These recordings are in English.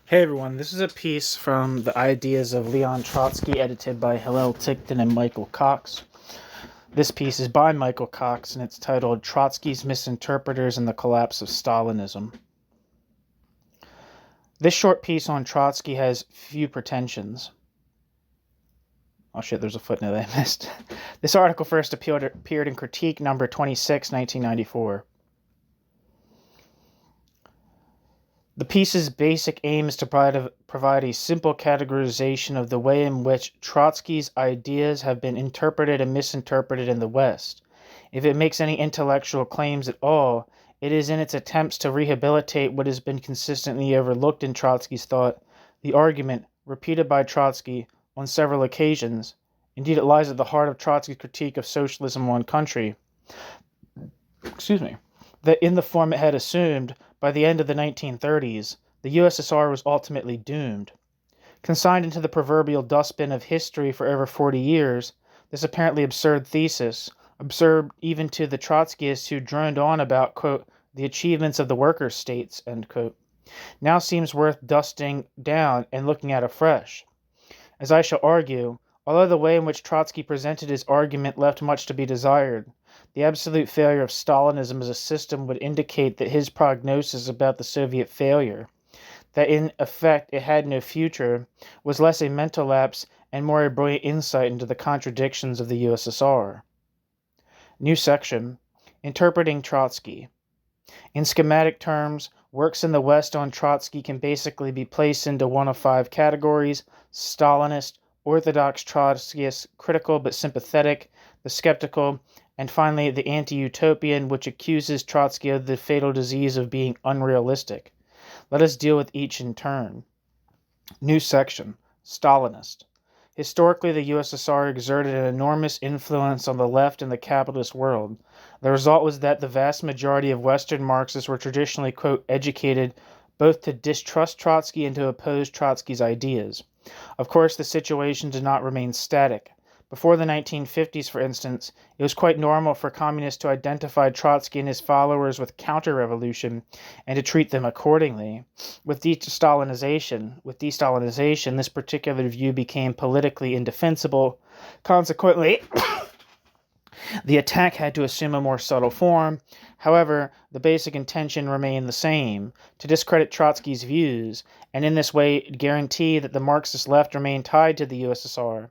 Hey everyone, this is a piece from the Ideas of Leon Trotsky, edited by Hillel, Ticktin, and Michael Cox. This piece is by Michael Cox, and it's titled Trotsky's Misinterpreters and the Collapse of Stalinism. This short piece on Trotsky has few pretensions. Oh shit, there's a footnote that I missed. This article first appeared in Critique number 26, 1994. The piece's basic aim is to provide a simple categorization of the way in which Trotsky's ideas have been interpreted and misinterpreted in the West. If it makes any intellectual claims at all, it is in its attempts to rehabilitate what has been consistently overlooked in Trotsky's thought, the argument, repeated by Trotsky on several occasions. Indeed, it lies at the heart of Trotsky's critique of socialism in one country. That in the form it had assumed, by the end of the 1930s, the USSR was ultimately doomed. Consigned into the proverbial dustbin of history for over 40 years, this apparently absurd thesis, absurd even to the Trotskyists who droned on about, quote, the achievements of the worker states, end quote, now seems worth dusting down and looking at afresh. As I shall argue, although the way in which Trotsky presented his argument left much to be desired, the absolute failure of Stalinism as a system would indicate that his prognosis about the Soviet failure, that in effect it had no future, was less a mental lapse and more a brilliant insight into the contradictions of the USSR. New section, Interpreting Trotsky. In schematic terms, works in the West on Trotsky can basically be placed into one of five categories: Stalinist, Orthodox Trotskyist, critical but sympathetic, the skeptical, and finally the anti-utopian, which accuses Trotsky of the fatal disease of being unrealistic. Let us deal with each in turn. New section, Stalinist. Historically, the USSR exerted an enormous influence on the left in the capitalist world. The result was that the vast majority of Western Marxists were traditionally, quote, educated both to distrust Trotsky and to oppose Trotsky's ideas. Of course, the situation did not remain static. Before the 1950s, for instance, it was quite normal for communists to identify Trotsky and his followers with counter-revolution and to treat them accordingly. With de-Stalinization, this particular view became politically indefensible. Consequently, the attack had to assume a more subtle form. However, the basic intention remained the same, to discredit Trotsky's views, and in this way guarantee that the Marxist left remained tied to the USSR.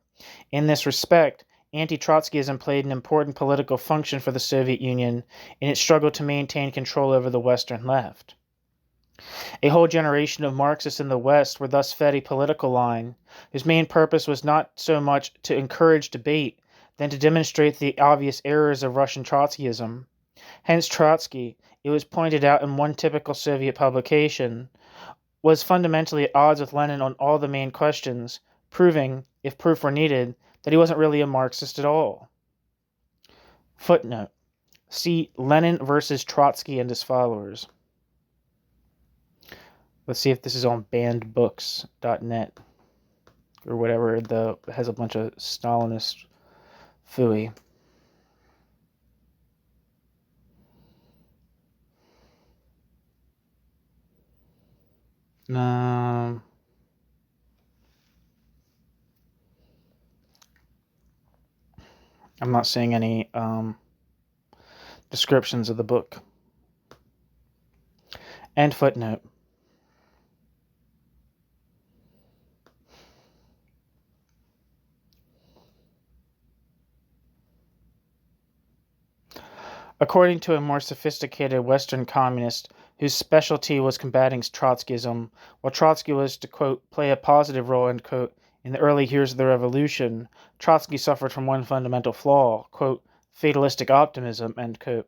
In this respect, anti-Trotskyism played an important political function for the Soviet Union in its struggle to maintain control over the Western left. A whole generation of Marxists in the West were thus fed a political line, whose main purpose was not so much to encourage debate than to demonstrate the obvious errors of Russian Trotskyism. Hence Trotsky, it was pointed out in one typical Soviet publication, was fundamentally at odds with Lenin on all the main questions, proving, if proof were needed, that he wasn't really a Marxist at all. Footnote. See Lenin versus Trotsky and his followers. Let's see if this is on bannedbooks.net or whatever. It has a bunch of Stalinist phooey. I'm not seeing any descriptions of the book. End footnote. According to a more sophisticated Western communist whose specialty was combating Trotskyism, while Trotsky was to, quote, play a positive role, end quote, in the early years of the revolution, Trotsky suffered from one fundamental flaw, quote, fatalistic optimism, end quote,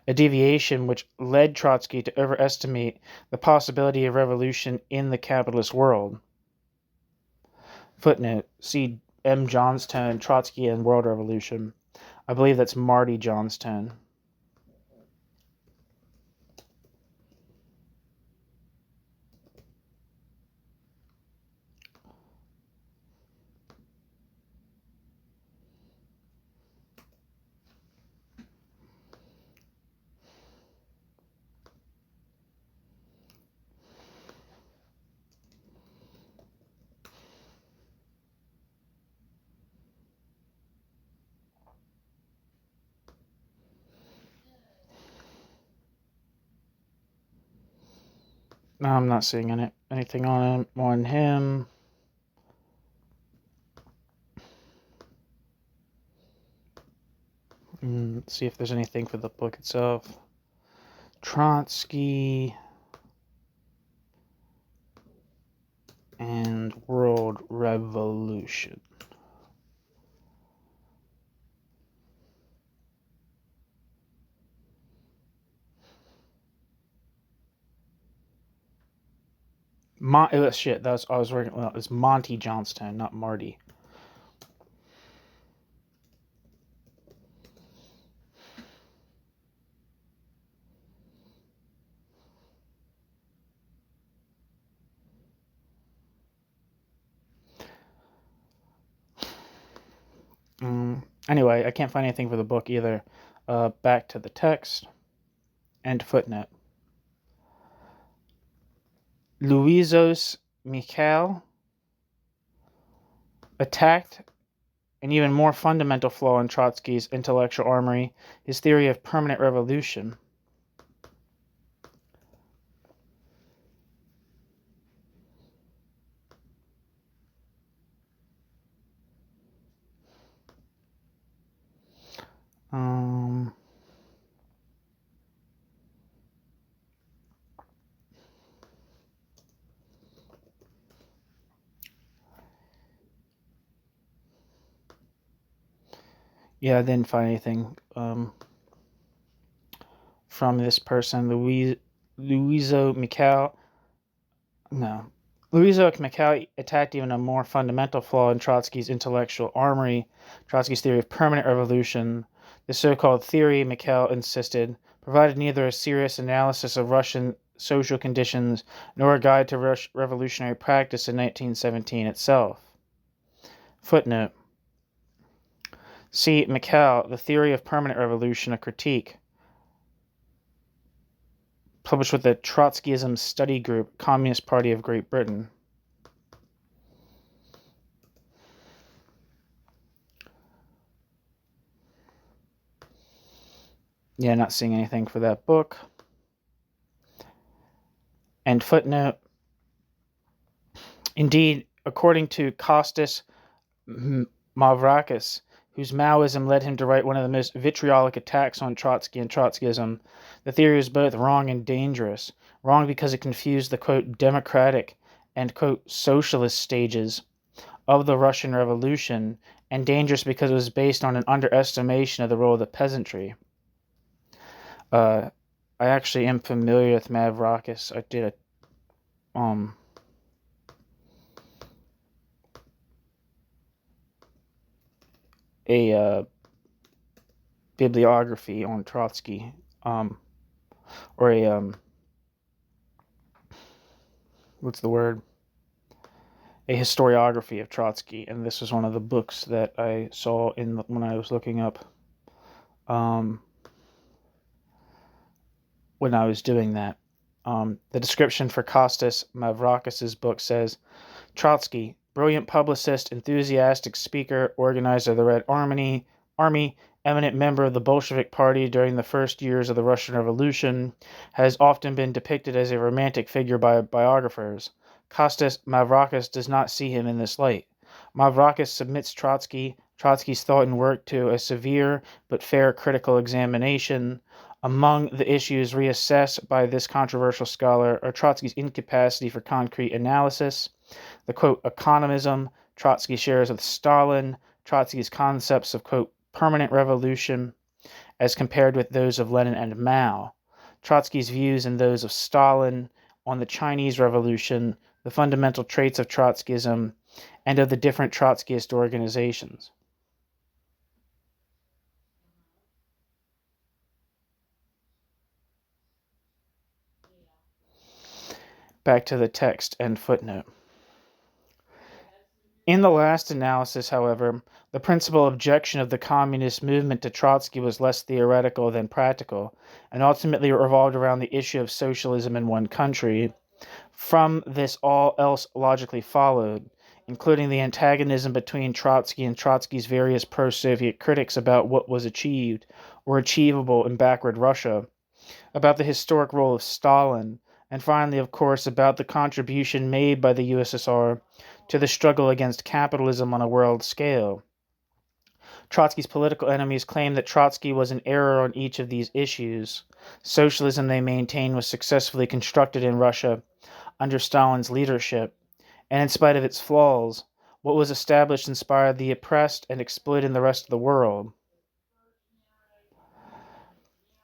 a deviation which led Trotsky to overestimate the possibility of revolution in the capitalist world. Footnote, see M. Johnstone, Trotsky and World Revolution. I believe that's Marty Johnstone. No, I'm not seeing anything on him. Let's see if there's anything for the book itself. Trotsky and World Revolution. Shit, I was working. Well, it's Monty Johnstone, not Marty. Anyway, I can't find anything for the book either. Back to the text and footnote. Luizos Michal attacked an even more fundamental flaw in Trotsky's intellectual armory, his theory of permanent revolution. Yeah, I didn't find anything from this person, Luizo Michal. No. Luizo Michal attacked even a more fundamental flaw in Trotsky's intellectual armory, Trotsky's theory of permanent revolution. The so-called theory, Michal insisted, provided neither a serious analysis of Russian social conditions nor a guide to revolutionary practice in 1917 itself. Footnote. See Michal, The Theory of Permanent Revolution, a Critique, published with the Trotskyism Study Group, Communist Party of Great Britain. Yeah, not seeing anything for that book. And footnote. Indeed, according to Kostas Mavrakis, whose Maoism led him to write one of the most vitriolic attacks on Trotsky and Trotskyism, the theory was both wrong and dangerous. Wrong because it confused the, quote, democratic and, quote, socialist stages of the Russian Revolution, and dangerous because it was based on an underestimation of the role of the peasantry. I actually am familiar with Mavrakis. I did a bibliography on Trotsky, or a what's the word? A historiography of Trotsky, and this was one of the books that I saw when I was looking up, when I was doing that. The description for Kostas Mavrakis' book says, Trotsky, brilliant publicist, enthusiastic speaker, organizer of the Red Army, eminent member of the Bolshevik Party during the first years of the Russian Revolution, has often been depicted as a romantic figure by biographers. Kostas Mavrakis does not see him in this light. Mavrakis submits Trotsky's thought and work to a severe but fair critical examination. Among the issues reassessed by this controversial scholar are Trotsky's incapacity for concrete analysis, the, quote, economism Trotsky shares with Stalin, Trotsky's concepts of, quote, permanent revolution as compared with those of Lenin and Mao, Trotsky's views and those of Stalin on the Chinese Revolution, the fundamental traits of Trotskyism, and of the different Trotskyist organizations. Back to the text and footnote. In the last analysis, however, the principal objection of the communist movement to Trotsky was less theoretical than practical, and ultimately revolved around the issue of socialism in one country. From this, all else logically followed, including the antagonism between Trotsky and Trotsky's various pro-Soviet critics about what was achieved or achievable in backward Russia, about the historic role of Stalin, and finally, of course, about the contribution made by the USSR to the struggle against capitalism on a world scale. Trotsky's political enemies claimed that Trotsky was in error on each of these issues. Socialism, they maintained, was successfully constructed in Russia under Stalin's leadership, and in spite of its flaws, what was established inspired the oppressed and exploited the rest of the world.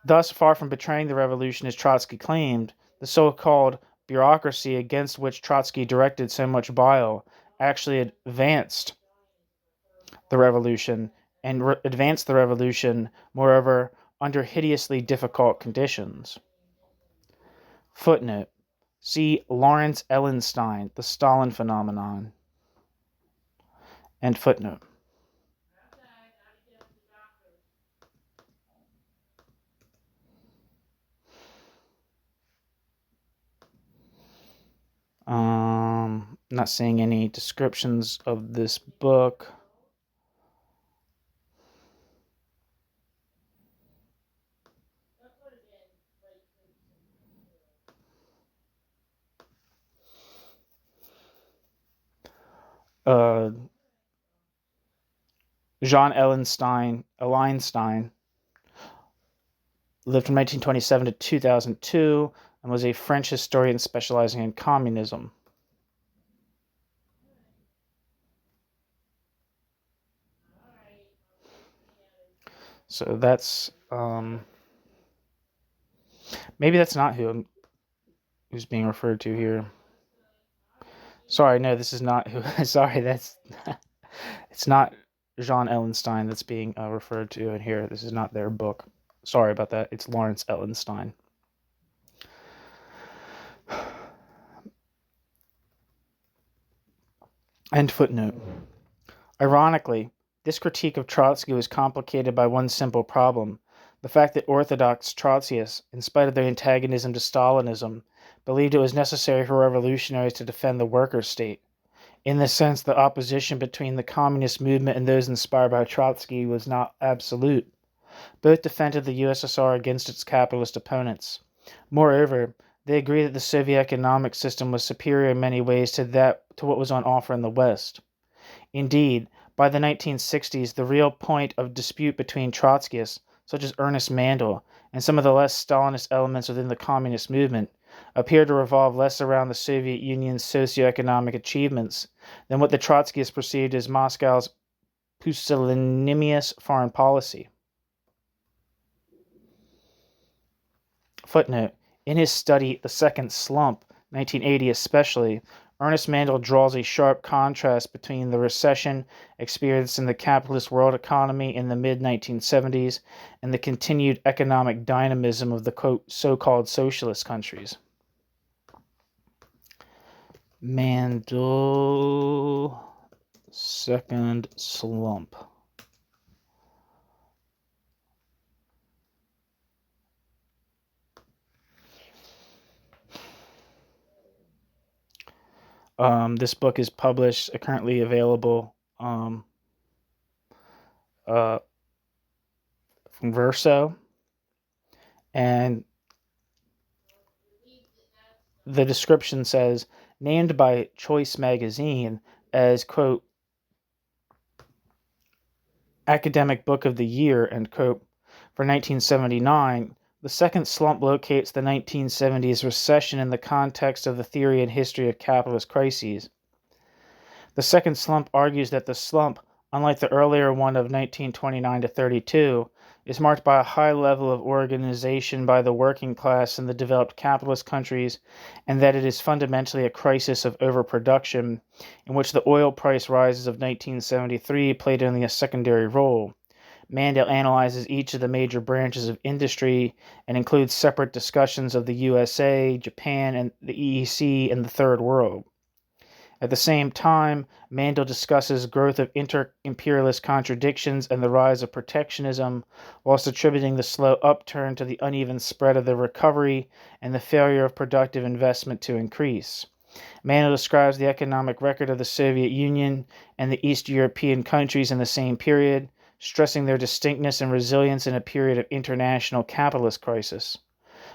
Thus, far from betraying the revolution as Trotsky claimed, the so-called bureaucracy against which Trotsky directed so much bile actually advanced the revolution, moreover, under hideously difficult conditions. Footnote. See Lawrence Ellenstein, The Stalin Phenomenon. End footnote. Not seeing any descriptions of this book. Jean Ellenstein lived from 1927 to 2002 and was a French historian specializing in communism. So that's maybe that's not who's being referred to here. Sorry, no, this is not who. Sorry, that's it's not Jean Ellenstein that's being referred to in here. This is not their book. Sorry about that. It's Lawrence Ellenstein. End footnote. Ironically, this critique of Trotsky was complicated by one simple problem: the fact that orthodox Trotskyists, in spite of their antagonism to Stalinism, believed it was necessary for revolutionaries to defend the worker state. In this sense, the opposition between the communist movement and those inspired by Trotsky was not absolute. Both defended the USSR against its capitalist opponents. Moreover, they agreed that the Soviet economic system was superior in many ways to what was on offer in the West. Indeed, by the 1960s, the real point of dispute between Trotskyists, such as Ernest Mandel, and some of the less Stalinist elements within the communist movement, appeared to revolve less around the Soviet Union's socio-economic achievements than what the Trotskyists perceived as Moscow's pusillanimous foreign policy. Footnote. In his study, The Second Slump, 1980 especially, Ernest Mandel draws a sharp contrast between the recession experienced in the capitalist world economy in the mid-1970s and the continued economic dynamism of the quote, so-called socialist countries. Mandel, Second Slump. This book is published, currently available from Verso, and the description says, named by Choice magazine as, quote, academic book of the year, end quote, for 1979, The Second Slump locates the 1970s recession in the context of the theory and history of capitalist crises. The Second Slump argues that the slump, unlike the earlier one of 1929 to 32, is marked by a high level of organization by the working class in the developed capitalist countries, and that it is fundamentally a crisis of overproduction, in which the oil price rises of 1973 played only a secondary role. Mandel analyzes each of the major branches of industry and includes separate discussions of the USA, Japan, and the EEC and the Third World. At the same time, Mandel discusses growth of inter-imperialist contradictions and the rise of protectionism, whilst attributing the slow upturn to the uneven spread of the recovery and the failure of productive investment to increase. Mandel describes the economic record of the Soviet Union and the East European countries in the same period, stressing their distinctness and resilience in a period of international capitalist crisis.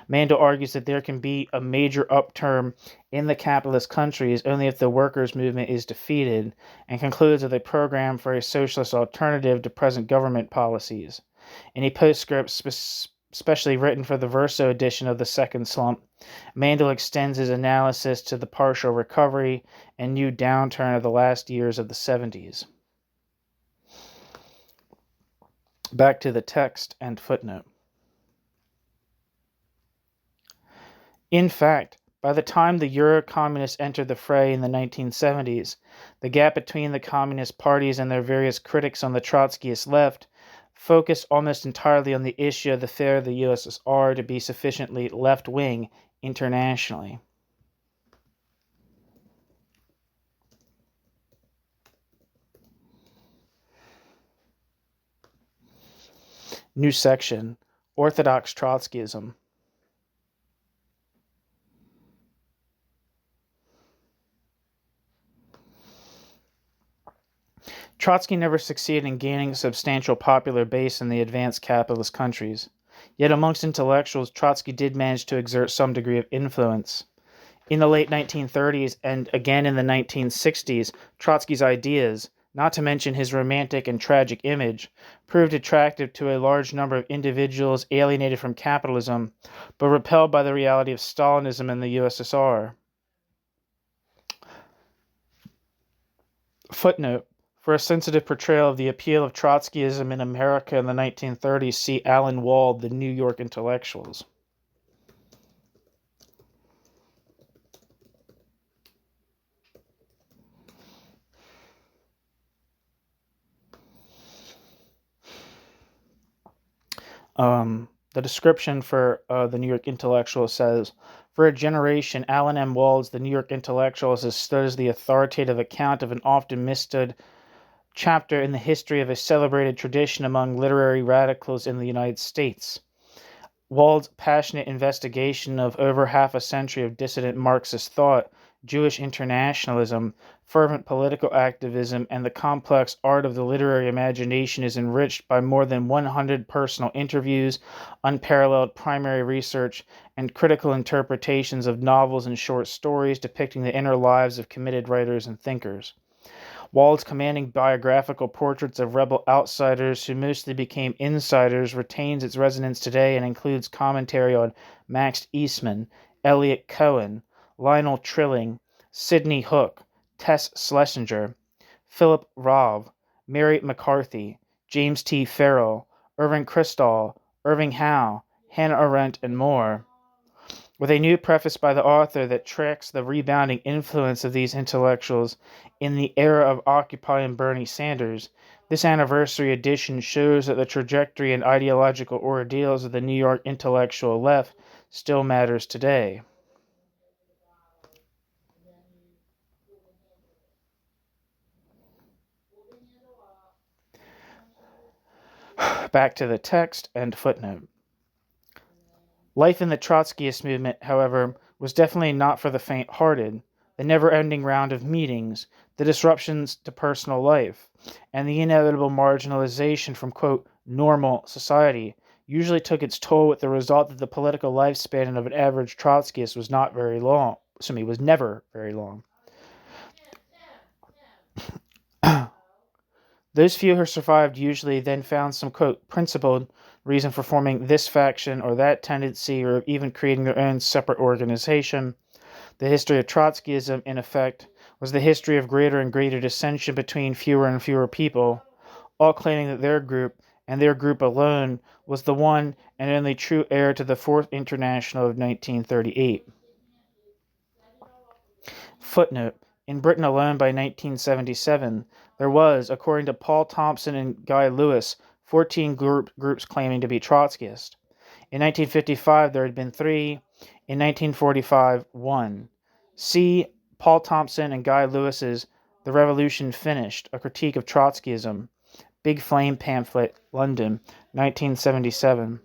Mandel argues that there can be a major upturn in the capitalist countries only if the workers' movement is defeated, and concludes with a program for a socialist alternative to present government policies. In a postscript specially written for the Verso edition of The Second Slump, Mandel extends his analysis to the partial recovery and new downturn of the last years of the 70s. Back to the text and footnote. In fact, by the time the Euro-communists entered the fray in the 1970s, the gap between the communist parties and their various critics on the Trotskyist left focused almost entirely on the issue of the failure of the USSR to be sufficiently left-wing internationally. New section, Orthodox Trotskyism. Trotsky never succeeded in gaining a substantial popular base in the advanced capitalist countries. Yet amongst intellectuals, Trotsky did manage to exert some degree of influence. In the late 1930s and again in the 1960s, Trotsky's ideas, not to mention his romantic and tragic image, proved attractive to a large number of individuals alienated from capitalism, but repelled by the reality of Stalinism in the USSR. Footnote: for a sensitive portrayal of the appeal of Trotskyism in America in the 1930s, see Alan Wald, The New York Intellectuals. The description for the New York Intellectual says, for a generation, Alan M. Wald's The New York Intellectuals has stood as the authoritative account of an often misstood chapter in the history of a celebrated tradition among literary radicals in the United States. Wald's passionate investigation of over half a century of dissident Marxist thought, Jewish internationalism, fervent political activism, and the complex art of the literary imagination is enriched by more than 100 personal interviews, unparalleled primary research, and critical interpretations of novels and short stories depicting the inner lives of committed writers and thinkers. Wald's commanding biographical portraits of rebel outsiders who mostly became insiders retains its resonance today and includes commentary on Max Eastman, Elliot Cohen, Lionel Trilling, Sidney Hook, Tess Schlesinger, Philip Robb, Mary McCarthy, James T. Farrell, Irving Kristol, Irving Howe, Hannah Arendt, and more. With a new preface by the author that tracks the rebounding influence of these intellectuals in the era of Occupy and Bernie Sanders, this anniversary edition shows that the trajectory and ideological ordeals of the New York intellectual left still matters today. Back to the text and footnote. Life in the Trotskyist movement, however, was definitely not for the faint-hearted. The never-ending round of meetings, the disruptions to personal life, and the inevitable marginalization from, quote, normal society usually took its toll, with the result that the political lifespan of an average Trotskyist was never very long. Those few who survived usually then found some, quote, principled reason for forming this faction or that tendency, or even creating their own separate organization. The history of Trotskyism, in effect, was the history of greater and greater dissension between fewer and fewer people, all claiming that their group, and their group alone, was the one and only true heir to the Fourth International of 1938. Footnote: in Britain alone by 1977, there was, according to Paul Thompson and Guy Lewis, 14 groups claiming to be Trotskyist. In 1955, there had been 3. In 1945, 1. See Paul Thompson and Guy Lewis's The Revolution Finished, A Critique of Trotskyism, Big Flame pamphlet, London, 1977.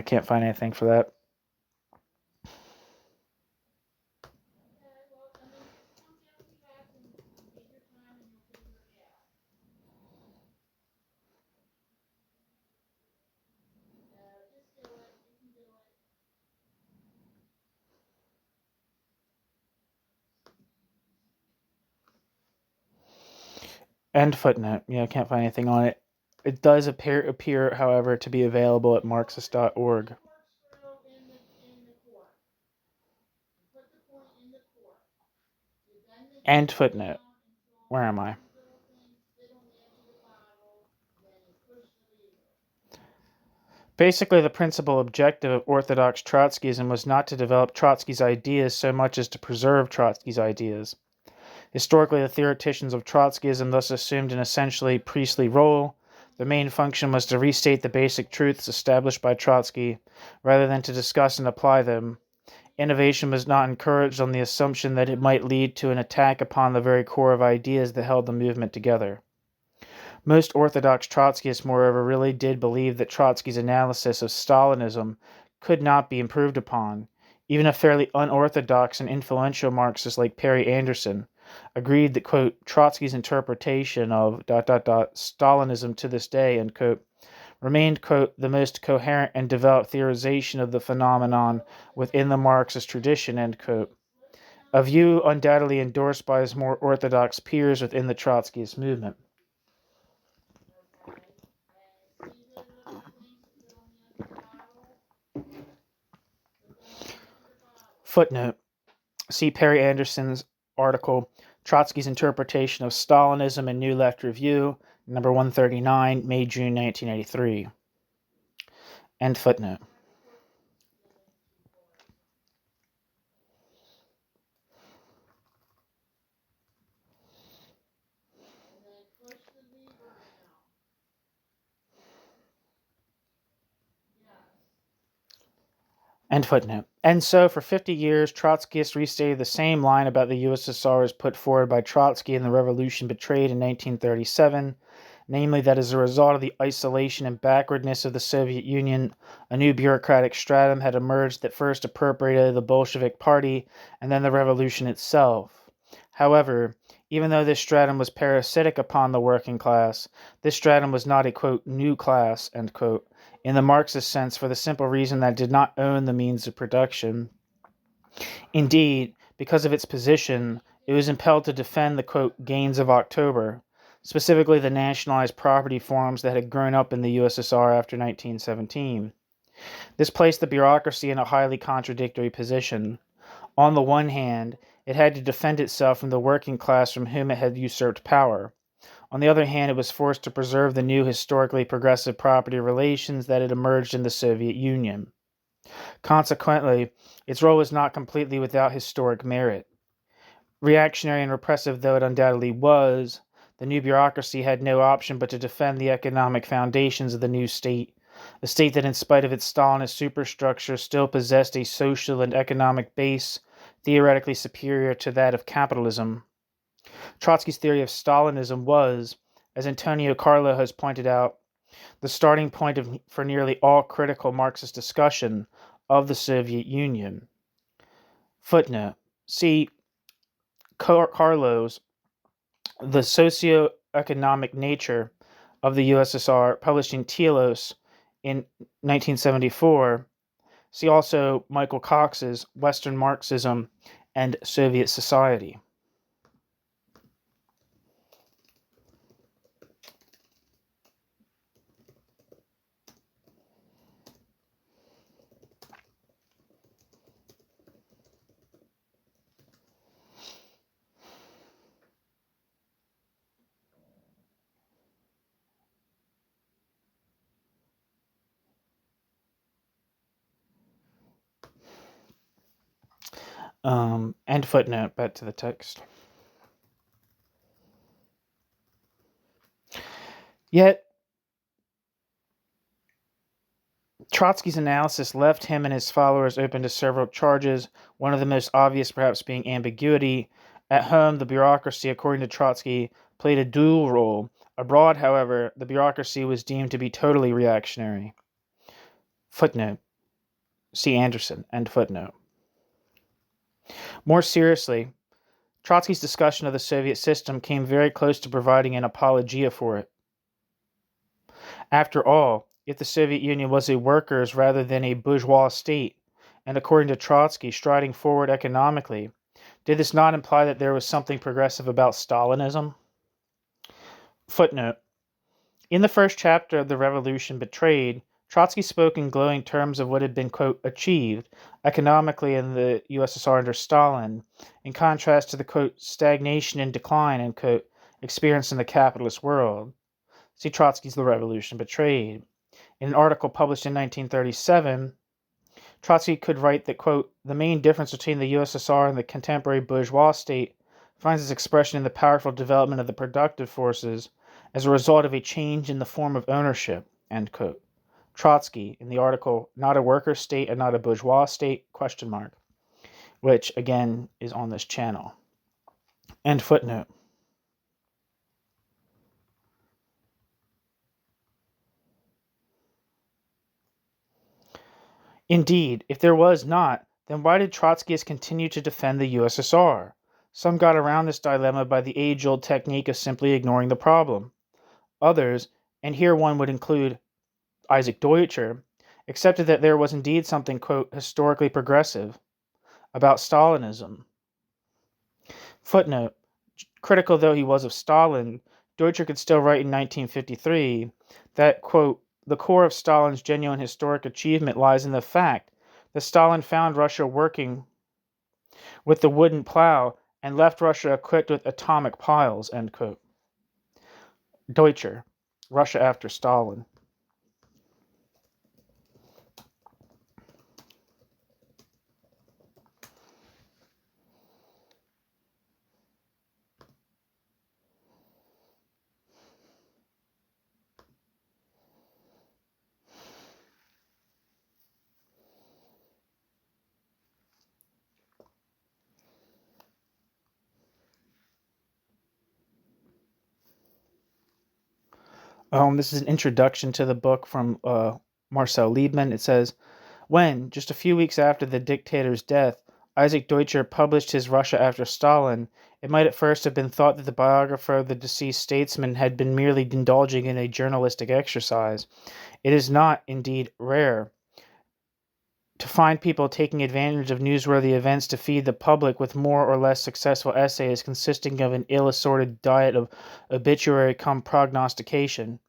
can't find anything for that. End footnote. Yeah, I can't find anything on it. It does appear, however, to be available at Marxist.org. End footnote. Where am I? Basically, the principal objective of Orthodox Trotskyism was not to develop Trotsky's ideas so much as to preserve Trotsky's ideas. Historically, the theoreticians of Trotskyism thus assumed an essentially priestly role. Their main function was to restate the basic truths established by Trotsky, rather than to discuss and apply them. Innovation was not encouraged on the assumption that it might lead to an attack upon the very core of ideas that held the movement together. Most Orthodox Trotskyists, moreover, really did believe that Trotsky's analysis of Stalinism could not be improved upon. Even a fairly unorthodox and influential Marxist like Perry Anderson agreed that, quote, Trotsky's interpretation of ... Stalinism to this day, end quote, remained, quote, the most coherent and developed theorization of the phenomenon within the Marxist tradition, end quote, a view undoubtedly endorsed by his more orthodox peers within the Trotskyist movement. Footnote. See Perry Anderson's article, Trotsky's Interpretation of Stalinism in New Left Review, number 139, May-June 1983. End footnote. End footnote. And so, for 50 years, Trotskyists restated the same line about the USSR as put forward by Trotsky in the revolution betrayed in 1937, namely that as a result of the isolation and backwardness of the Soviet Union, a new bureaucratic stratum had emerged that first appropriated the Bolshevik Party and then the revolution itself. However, even though this stratum was parasitic upon the working class, this stratum was not a, quote, new class, end quote, in the Marxist sense, for the simple reason that it did not own the means of production. Indeed, because of its position, it was impelled to defend the, quote, gains of October, specifically the nationalized property forms that had grown up in the USSR after 1917. This placed the bureaucracy in a highly contradictory position. On the one hand, it had to defend itself from the working class from whom it had usurped power. On the other hand, it was forced to preserve the new historically progressive property relations that had emerged in the Soviet Union. Consequently, its role was not completely without historic merit. Reactionary and repressive though it undoubtedly was, the new bureaucracy had no option but to defend the economic foundations of the new state, a state that in spite of its Stalinist superstructure still possessed a social and economic base theoretically superior to that of capitalism. Trotsky's theory of Stalinism was, as Antonio Carlo has pointed out, the starting point for nearly all critical Marxist discussion of the Soviet Union. Footnote. See Carlo's The Socio-Economic Nature of the USSR, published in Telos in 1974. See also Michael Cox's Western Marxism and Soviet Society. End footnote, back to the text. Yet, Trotsky's analysis left him and his followers open to several charges, one of the most obvious perhaps being ambiguity. At home, the bureaucracy, according to Trotsky, played a dual role. Abroad, however, the bureaucracy was deemed to be totally reactionary. Footnote. See Anderson, end footnote. More seriously, Trotsky's discussion of the Soviet system came very close to providing an apologia for it. After all, if the Soviet Union was a workers' rather than a bourgeois state, and according to Trotsky, striding forward economically, did this not imply that there was something progressive about Stalinism? Footnote. In the first chapter of The Revolution Betrayed, Trotsky spoke in glowing terms of what had been, quote, achieved economically in the USSR under Stalin, in contrast to the, quote, stagnation and decline, end quote, experienced in the capitalist world. See Trotsky's The Revolution Betrayed. In an article published in 1937, Trotsky could write that, quote, the main difference between the USSR and the contemporary bourgeois state finds its expression in the powerful development of the productive forces as a result of a change in the form of ownership, end quote. Trotsky, in the article Not a Worker State and Not a Bourgeois State, question mark, which, again, is on this channel. End footnote. Indeed, if there was not, then why did Trotskyists continue to defend the USSR? Some got around this dilemma by the age-old technique of simply ignoring the problem. Others, and here one would include Isaac Deutscher, accepted that there was indeed something, quote, historically progressive about Stalinism. Footnote. Critical though he was of Stalin, Deutscher could still write in 1953 that, quote, the core of Stalin's genuine historic achievement lies in the fact that Stalin found Russia working with the wooden plow and left Russia equipped with atomic piles, end quote. Deutscher, Russia after Stalin. This is an introduction to the book from Marcel Liebman. It says, when, just a few weeks after the dictator's death, Isaac Deutscher published his Russia after Stalin, it might at first have been thought that the biographer of the deceased statesman had been merely indulging in a journalistic exercise. It is not, indeed, rare to find people taking advantage of newsworthy events to feed the public with more or less successful essays consisting of an ill-assorted diet of obituary cum prognostication.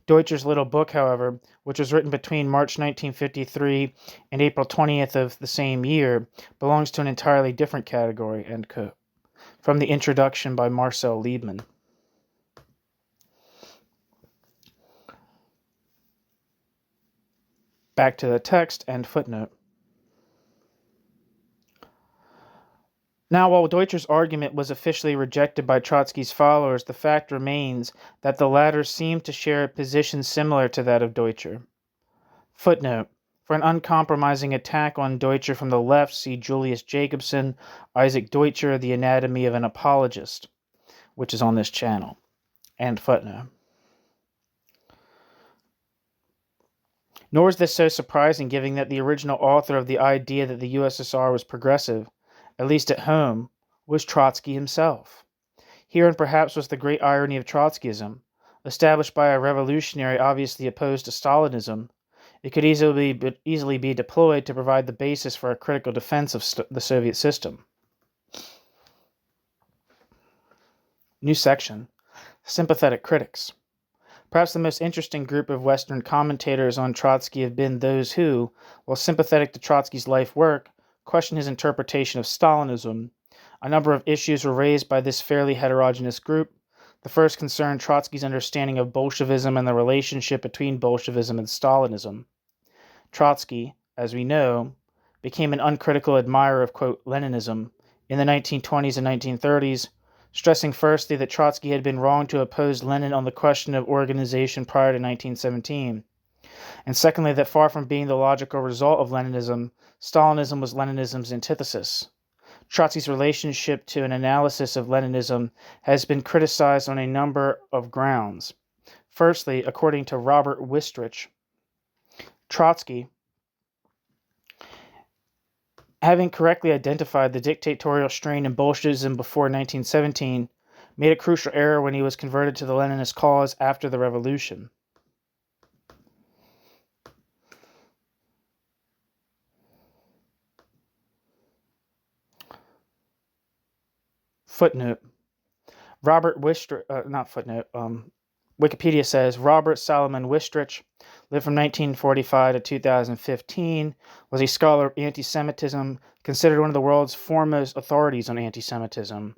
Deutscher's little book, however, which was written between March 1953 and April 20th of the same year, belongs to an entirely different category, end quote. From the introduction by Marcel Liebman. Back to the text, end footnote. Now, while Deutscher's argument was officially rejected by Trotsky's followers, the fact remains that the latter seemed to share a position similar to that of Deutscher. Footnote. For an uncompromising attack on Deutscher from the left, see Julius Jacobson, Isaac Deutscher, The Anatomy of an Apologist, which is on this channel. End footnote. Nor is this so surprising, given that the original author of the idea that the USSR was progressive, at least at home, was Trotsky himself. Herein perhaps was the great irony of Trotskyism. Established by a revolutionary obviously opposed to Stalinism, it could easily be deployed to provide the basis for a critical defense of the Soviet system. New section. Sympathetic critics. Perhaps the most interesting group of Western commentators on Trotsky have been those who, while sympathetic to Trotsky's life work, question his interpretation of Stalinism. A number of issues were raised by this fairly heterogeneous group. The first concerned Trotsky's understanding of Bolshevism and the relationship between Bolshevism and Stalinism. Trotsky, as we know, became an uncritical admirer of, quote, Leninism in the 1920s and 1930s, stressing firstly that Trotsky had been wrong to oppose Lenin on the question of organization prior to 1917, and secondly that far from being the logical result of Leninism, Stalinism was Leninism's antithesis. Trotsky's relationship to an analysis of Leninism has been criticized on a number of grounds. Firstly, according to Robert Wistrich, Trotsky Having correctly identified the dictatorial strain in Bolshevism before 1917, made a crucial error when he was converted to the Leninist cause after the revolution. Footnote. Wikipedia says Robert Solomon Wistrich lived from 1945 to 2015, was a scholar of anti-Semitism, considered one of the world's foremost authorities on anti-Semitism.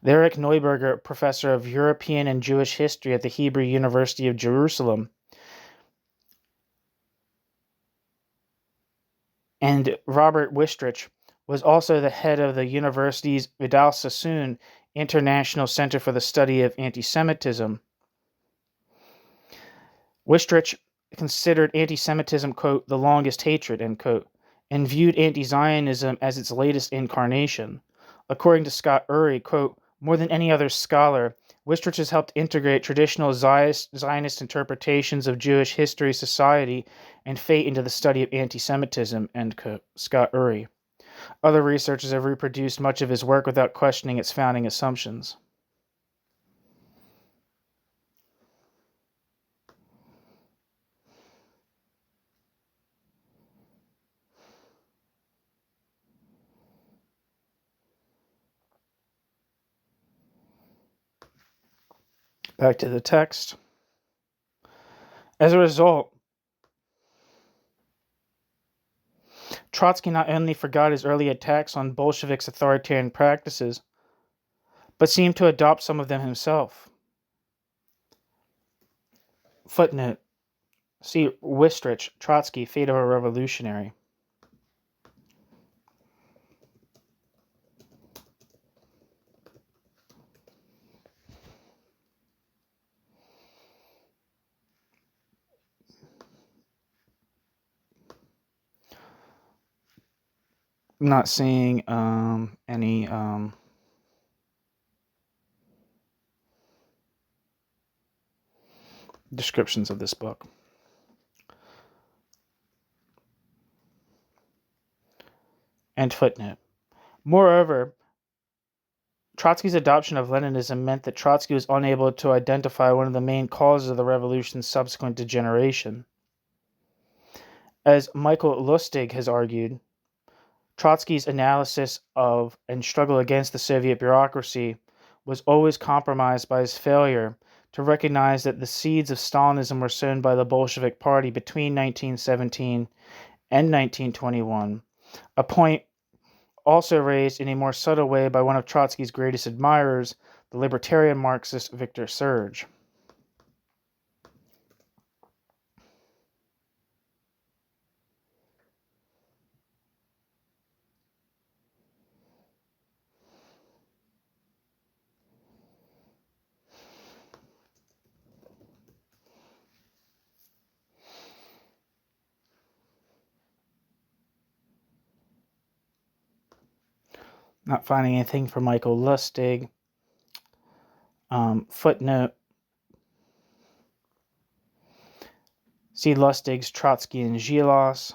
Eric Neuberger, professor of European and Jewish history at the Hebrew University of Jerusalem, and Robert Wistrich was also the head of the university's Vidal Sassoon International Center for the Study of Anti-Semitism. Wistrich considered anti-Semitism, quote, the longest hatred, end quote, and viewed anti-Zionism as its latest incarnation. According to Scott Urry, quote, more than any other scholar, Wistrich has helped integrate traditional Zionist interpretations of Jewish history, society, and fate into the study of anti-Semitism, end quote, Scott Urry. Other researchers have reproduced much of his work without questioning its founding assumptions. Back to the text. As a result, Trotsky not only forgot his early attacks on Bolsheviks' authoritarian practices, but seemed to adopt some of them himself. Footnote. See Wistrich, Trotsky, Fate of a Revolutionary. I'm not seeing any descriptions of this book. And footnote. Moreover, Trotsky's adoption of Leninism meant that Trotsky was unable to identify one of the main causes of the revolution's subsequent degeneration. As Michael Lustig has argued, Trotsky's analysis of and struggle against the Soviet bureaucracy was always compromised by his failure to recognize that the seeds of Stalinism were sown by the Bolshevik Party between 1917 and 1921, a point also raised in a more subtle way by one of Trotsky's greatest admirers, the libertarian Marxist Victor Serge. Not finding anything for Michael Lustig. Footnote. See Lustig's Trotsky and Gillas.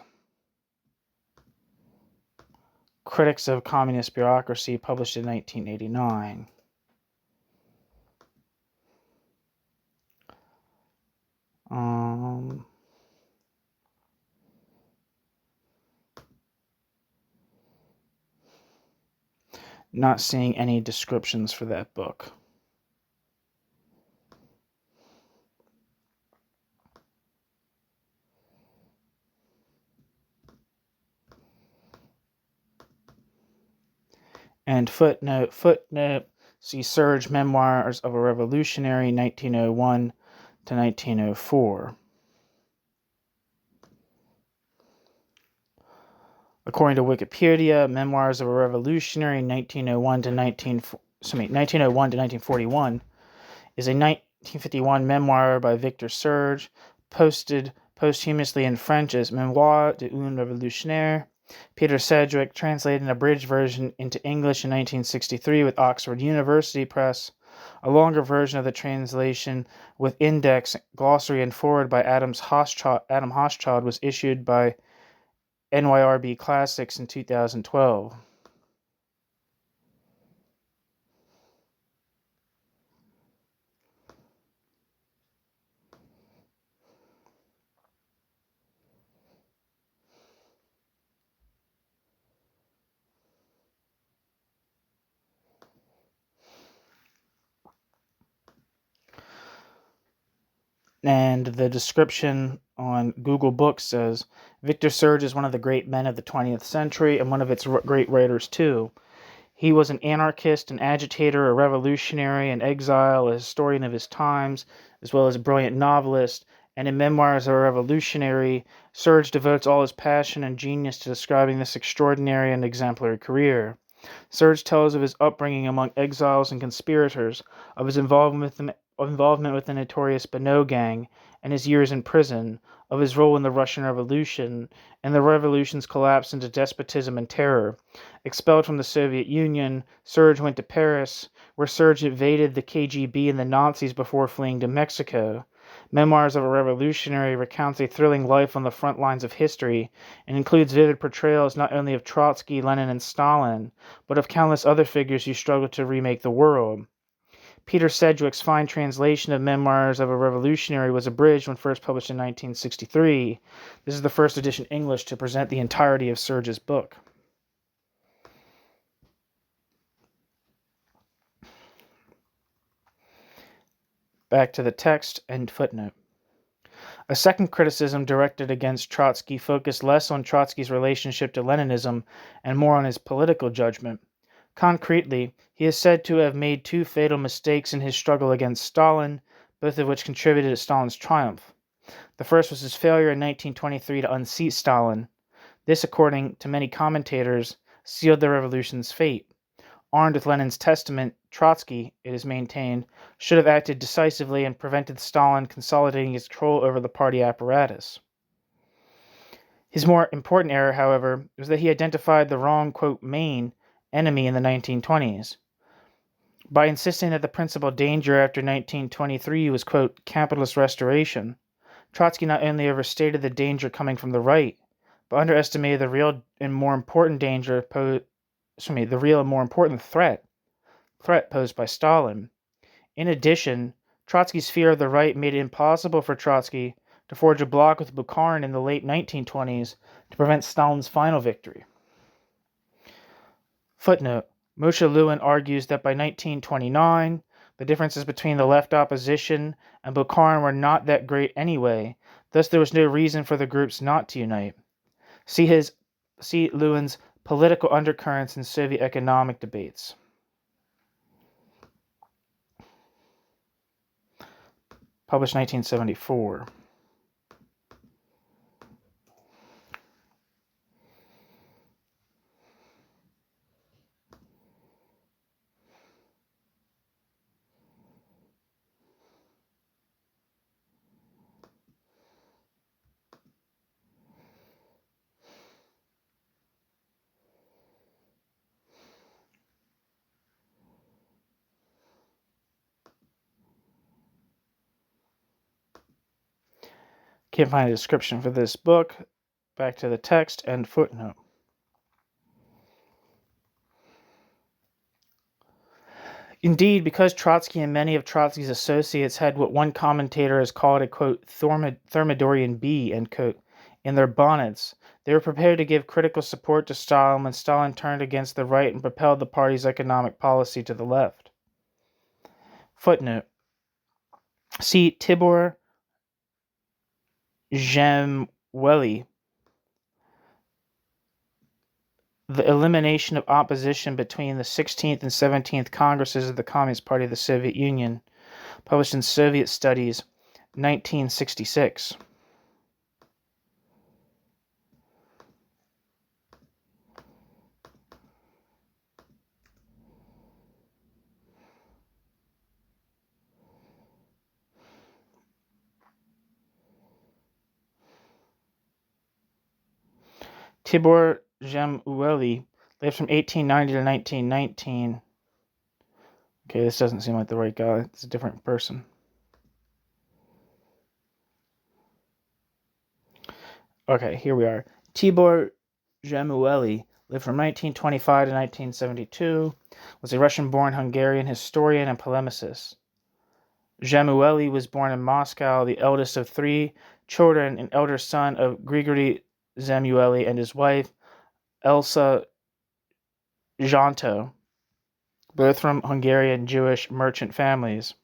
Critics of Communist Bureaucracy, published in 1989. Not seeing any descriptions for that book. And footnote, see Serge Memoirs of a Revolutionary, 1901 to 1904. According to Wikipedia, Memoirs of a Revolutionary, 1901 to 1941, is a 1951 memoir by Victor Serge, posted posthumously in French as Mémoires d'un Révolutionnaire. Peter Sedgwick translated an abridged version into English in 1963 with Oxford University Press. A longer version of the translation with index, glossary, and foreword by Adam Hochschild was issued by NYRB Classics in 2012. And the description on Google Books says, Victor Serge is one of the great men of the 20th century and one of its great writers too. He was an anarchist, an agitator, a revolutionary, an exile, a historian of his times, as well as a brilliant novelist, and in Memoirs of a Revolutionary, Serge devotes all his passion and genius to describing this extraordinary and exemplary career. Serge tells of his upbringing among exiles and conspirators, of his involvement with the notorious Beno gang, and his years in prison, of his role in the Russian Revolution, and the revolution's collapse into despotism and terror. Expelled from the Soviet Union, Serge went to Paris, where Serge evaded the KGB and the Nazis before fleeing to Mexico. Memoirs of a Revolutionary recounts a thrilling life on the front lines of history and includes vivid portrayals not only of Trotsky, Lenin, and Stalin, but of countless other figures who struggled to remake the world. Peter Sedgwick's fine translation of Memoirs of a Revolutionary was abridged when first published in 1963. This is the first edition English to present the entirety of Serge's book. Back to the text and footnote. A second criticism directed against Trotsky focused less on Trotsky's relationship to Leninism and more on his political judgment. Concretely, he is said to have made two fatal mistakes in his struggle against Stalin, both of which contributed to Stalin's triumph. The first was his failure in 1923 to unseat Stalin. This, according to many commentators, sealed the revolution's fate. Armed with Lenin's testament, Trotsky, it is maintained, should have acted decisively and prevented Stalin consolidating his control over the party apparatus. His more important error, however, was that he identified the wrong, quote, main enemy in the 1920s. By insisting that the principal danger after 1923 was, quote, capitalist restoration, Trotsky not only overstated the danger coming from the right, but underestimated the real and more important threat posed by Stalin. In addition, Trotsky's fear of the right made it impossible for Trotsky to forge a bloc with Bukharin in the late 1920s to prevent Stalin's final victory. Footnote: Moshe Lewin argues that by 1929, the differences between the left opposition and Bukharin were not that great anyway, thus there was no reason for the groups not to unite. See Lewin's Political Undercurrents in Soviet Economic Debates. Published 1974. Can't find a description for this book. Back to the text and footnote. Indeed, because Trotsky and many of Trotsky's associates had what one commentator has called a, quote, Thermidorian bee, end quote, in their bonnets, they were prepared to give critical support to Stalin when Stalin turned against the right and propelled the party's economic policy to the left. Footnote. See Tibor Jamweli, The Elimination of Opposition Between the 16th and 17th Congresses of the Communist Party of the Soviet Union, published in Soviet Studies, 1966. Tibor Jamweli lived from 1890 to 1919. Okay, this doesn't seem like the right guy. It's a different person. Okay, here we are. Tibor Jamueli lived from 1925 to 1972, was a Russian-born Hungarian historian and polemicist. Jamueli was born in Moscow, the eldest of three children, an elder son of Grigory Jamueli and his wife, Elsa Janto, both from Hungarian Jewish merchant families.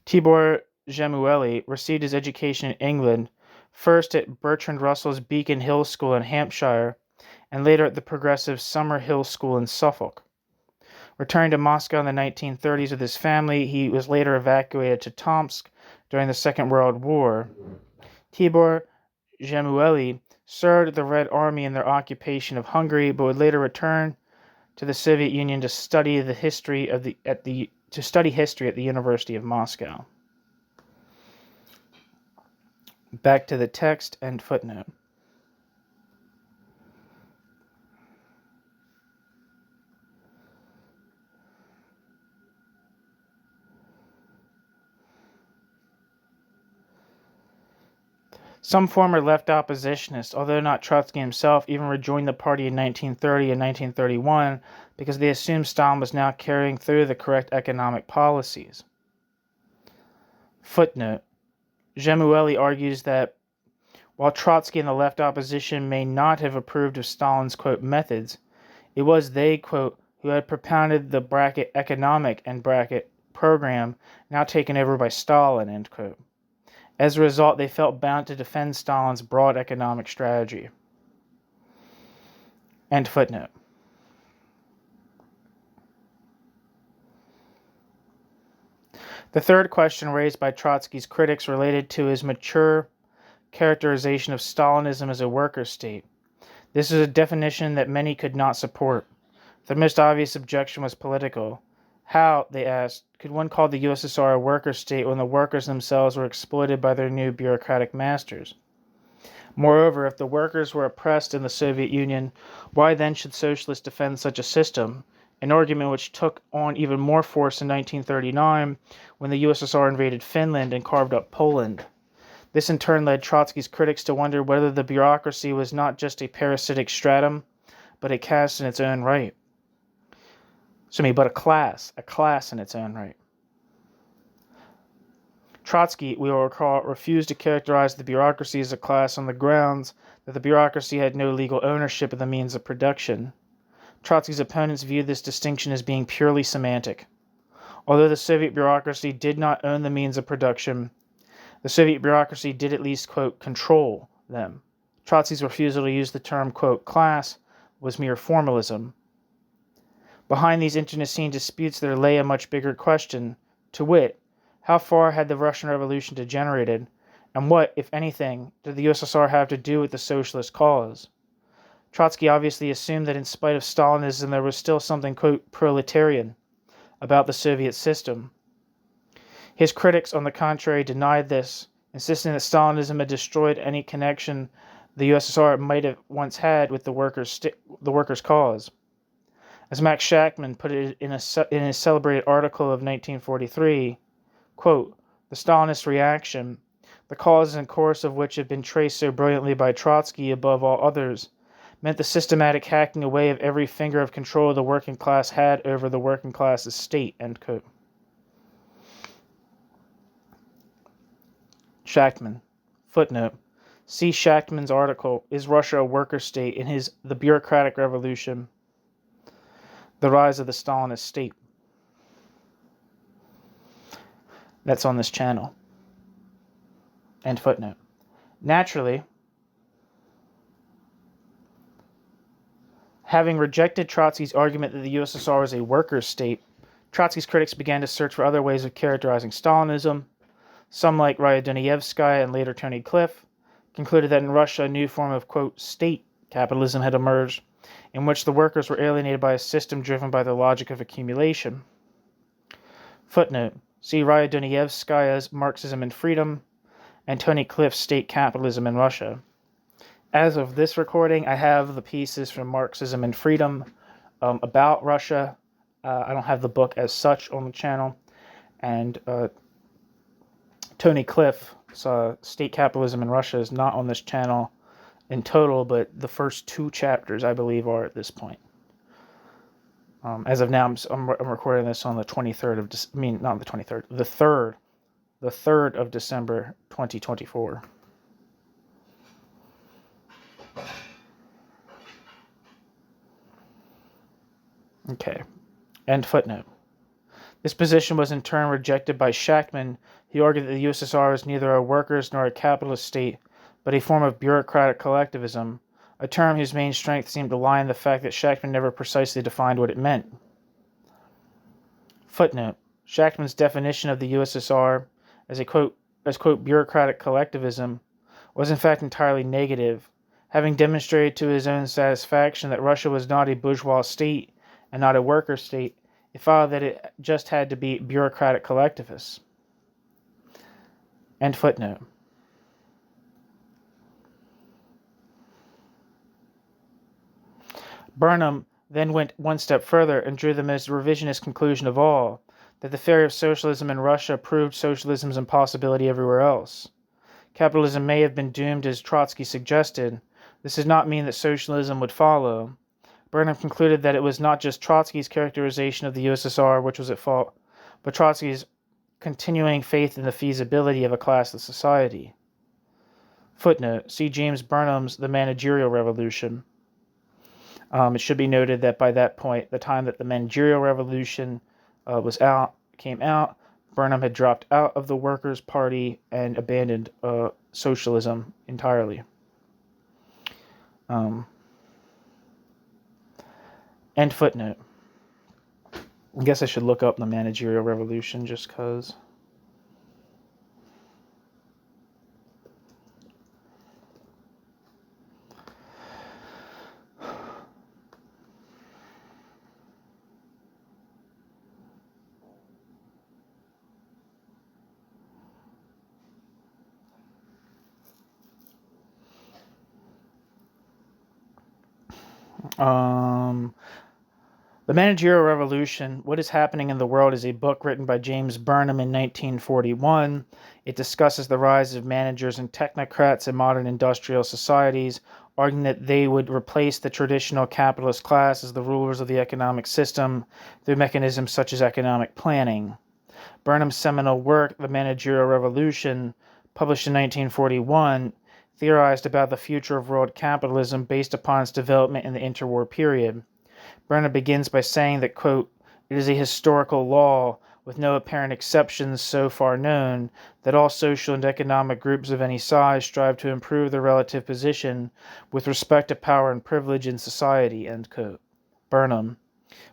Tibor Jamueli received his education in England, first at Bertrand Russell's Beacon Hill School in Hampshire, and later at the progressive Summer Hill School in Suffolk. Returning to Moscow in the 1930s with his family, he was later evacuated to Tomsk during the Second World War. Tibor Jamueli served the Red Army in their occupation of Hungary, but would later return to the Soviet Union to study history at the University of Moscow. Back to the text and footnote. Some former left oppositionists, although not Trotsky himself, even rejoined the party in 1930 and 1931 because they assumed Stalin was now carrying through the correct economic policies. Footnote. Jamueli argues that while Trotsky and the left opposition may not have approved of Stalin's, quote, methods, it was they, quote, who had propounded the bracket economic and bracket program now taken over by Stalin, end quote. As a result, they felt bound to defend Stalin's broad economic strategy. End footnote. The third question raised by Trotsky's critics related to his mature characterization of Stalinism as a worker state. This is a definition that many could not support. The most obvious objection was political. How, they asked, could one call the USSR a worker state when the workers themselves were exploited by their new bureaucratic masters? Moreover, if the workers were oppressed in the Soviet Union, why then should socialists defend such a system? An argument which took on even more force in 1939 when the USSR invaded Finland and carved up Poland. This in turn led Trotsky's critics to wonder whether the bureaucracy was not just a parasitic stratum, but a caste in its own right. But a class in its own right. Trotsky, we will recall, refused to characterize the bureaucracy as a class on the grounds that the bureaucracy had no legal ownership of the means of production. Trotsky's opponents viewed this distinction as being purely semantic. Although the Soviet bureaucracy did not own the means of production, the Soviet bureaucracy did at least, quote, control them. Trotsky's refusal to use the term, quote, class was mere formalism. Behind these internecine disputes there lay a much bigger question, to wit, how far had the Russian Revolution degenerated, and what, if anything, did the USSR have to do with the socialist cause? Trotsky obviously assumed that in spite of Stalinism there was still something, quote, proletarian about the Soviet system. His critics, on the contrary, denied this, insisting that Stalinism had destroyed any connection the USSR might have once had with the workers' cause. As Max Shachtman put it in his celebrated article of 1943, quote, the Stalinist reaction, the causes and course of which have been traced so brilliantly by Trotsky above all others, meant the systematic hacking away of every finger of control the working class had over the working class's state, end quote. Shachtman. Footnote. See Shachtman's article, Is Russia a Worker State, in his The Bureaucratic Revolution, The Rise of the Stalinist State. That's on this channel. End footnote. Naturally, having rejected Trotsky's argument that the USSR was a worker state, Trotsky's critics began to search for other ways of characterizing Stalinism. Some, like Ryadonievskaya and later Tony Cliff, concluded that in Russia a new form of, quote, state capitalism had emerged, in which the workers were alienated by a system driven by the logic of accumulation. Footnote. See Ryadonievskaya's Marxism and Freedom and Tony Cliff's State Capitalism in Russia. As of this recording, I have the pieces from Marxism and Freedom about Russia. I don't have the book as such on the channel. And Tony Cliff's State Capitalism in Russia is not on this channel. in total, but the first 2 chapters, I believe, are at this point. As of now, I'm recording this on the 23rd of, not the 23rd, the 3rd of December, 2024. Okay, end footnote. This position was in turn rejected by Shachtman. He argued that the USSR was neither a workers' nor a capitalist state, but a form of bureaucratic collectivism, a term whose main strength seemed to lie in the fact that Shachtman never precisely defined what it meant. Footnote. Shachtman's definition of the USSR as quote, bureaucratic collectivism was in fact entirely negative. Having demonstrated to his own satisfaction that Russia was not a bourgeois state and not a worker state, it followed that it just had to be bureaucratic collectivists. End footnote. Burnham then went one step further and drew the most revisionist conclusion of all, that the failure of socialism in Russia proved socialism's impossibility everywhere else. Capitalism may have been doomed as Trotsky suggested. This does not mean that socialism would follow. Burnham concluded that it was not just Trotsky's characterization of the USSR which was at fault, but Trotsky's continuing faith in the feasibility of a classless society. Footnote. See James Burnham's The Managerial Revolution. It should be noted that by that point, the time that the Managerial Revolution came out, Burnham had dropped out of the Workers' Party and abandoned socialism entirely. End footnote. I guess I should look up the Managerial Revolution just because. The Managerial Revolution, What is Happening in the World, is a book written by James Burnham in 1941. It discusses the rise of managers and technocrats in modern industrial societies, arguing that they would replace the traditional capitalist class as the rulers of the economic system through mechanisms such as economic planning. Burnham's seminal work, The Managerial Revolution, published in 1941, theorized about the future of world capitalism based upon its development in the interwar period. Burnham begins by saying that, quote, it is a historical law, with no apparent exceptions so far known, that all social and economic groups of any size strive to improve their relative position with respect to power and privilege in society, end quote. Burnham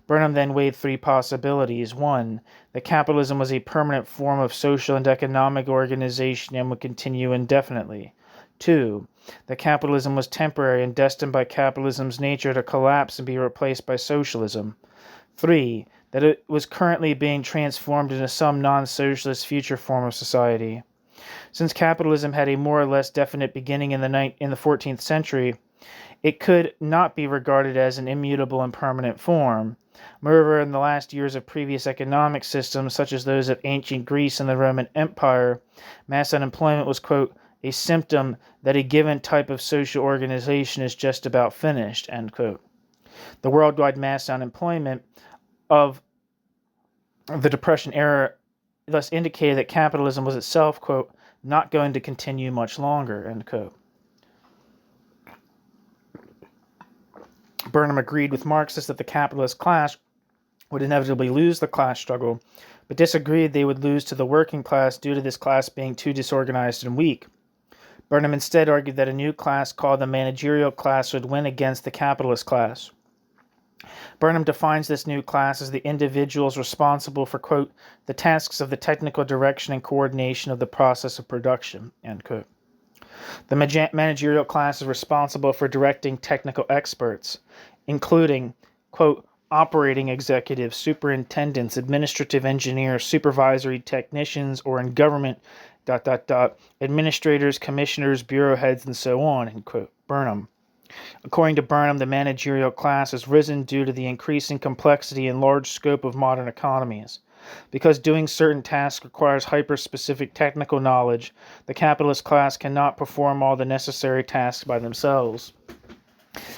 then weighed 3 possibilities. 1, that capitalism was a permanent form of social and economic organization and would continue indefinitely. 2, that capitalism was temporary and destined by capitalism's nature to collapse and be replaced by socialism. 3, that it was currently being transformed into some non-socialist future form of society. Since capitalism had a more or less definite beginning in the 14th century, it could not be regarded as an immutable and permanent form. Moreover, in the last years of previous economic systems, such as those of ancient Greece and the Roman Empire, mass unemployment was, quote, a symptom that a given type of social organization is just about finished, end quote. The worldwide mass unemployment of the Depression era thus indicated that capitalism was itself, quote, not going to continue much longer, end quote. Burnham agreed with Marxists that the capitalist class would inevitably lose the class struggle, but disagreed they would lose to the working class due to this class being too disorganized and weak. Burnham instead argued that a new class called the managerial class would win against the capitalist class. Burnham defines this new class as the individuals responsible for, quote, the tasks of the technical direction and coordination of the process of production, end quote. The managerial class is responsible for directing technical experts, including, quote, operating executives, superintendents, administrative engineers, supervisory technicians, or in government, administrators, commissioners, bureau heads, and so on, end quote. Burnham. According to Burnham, the managerial class has risen due to the increasing complexity and large scope of modern economies. Because doing certain tasks requires hyper-specific technical knowledge, the capitalist class cannot perform all the necessary tasks by themselves.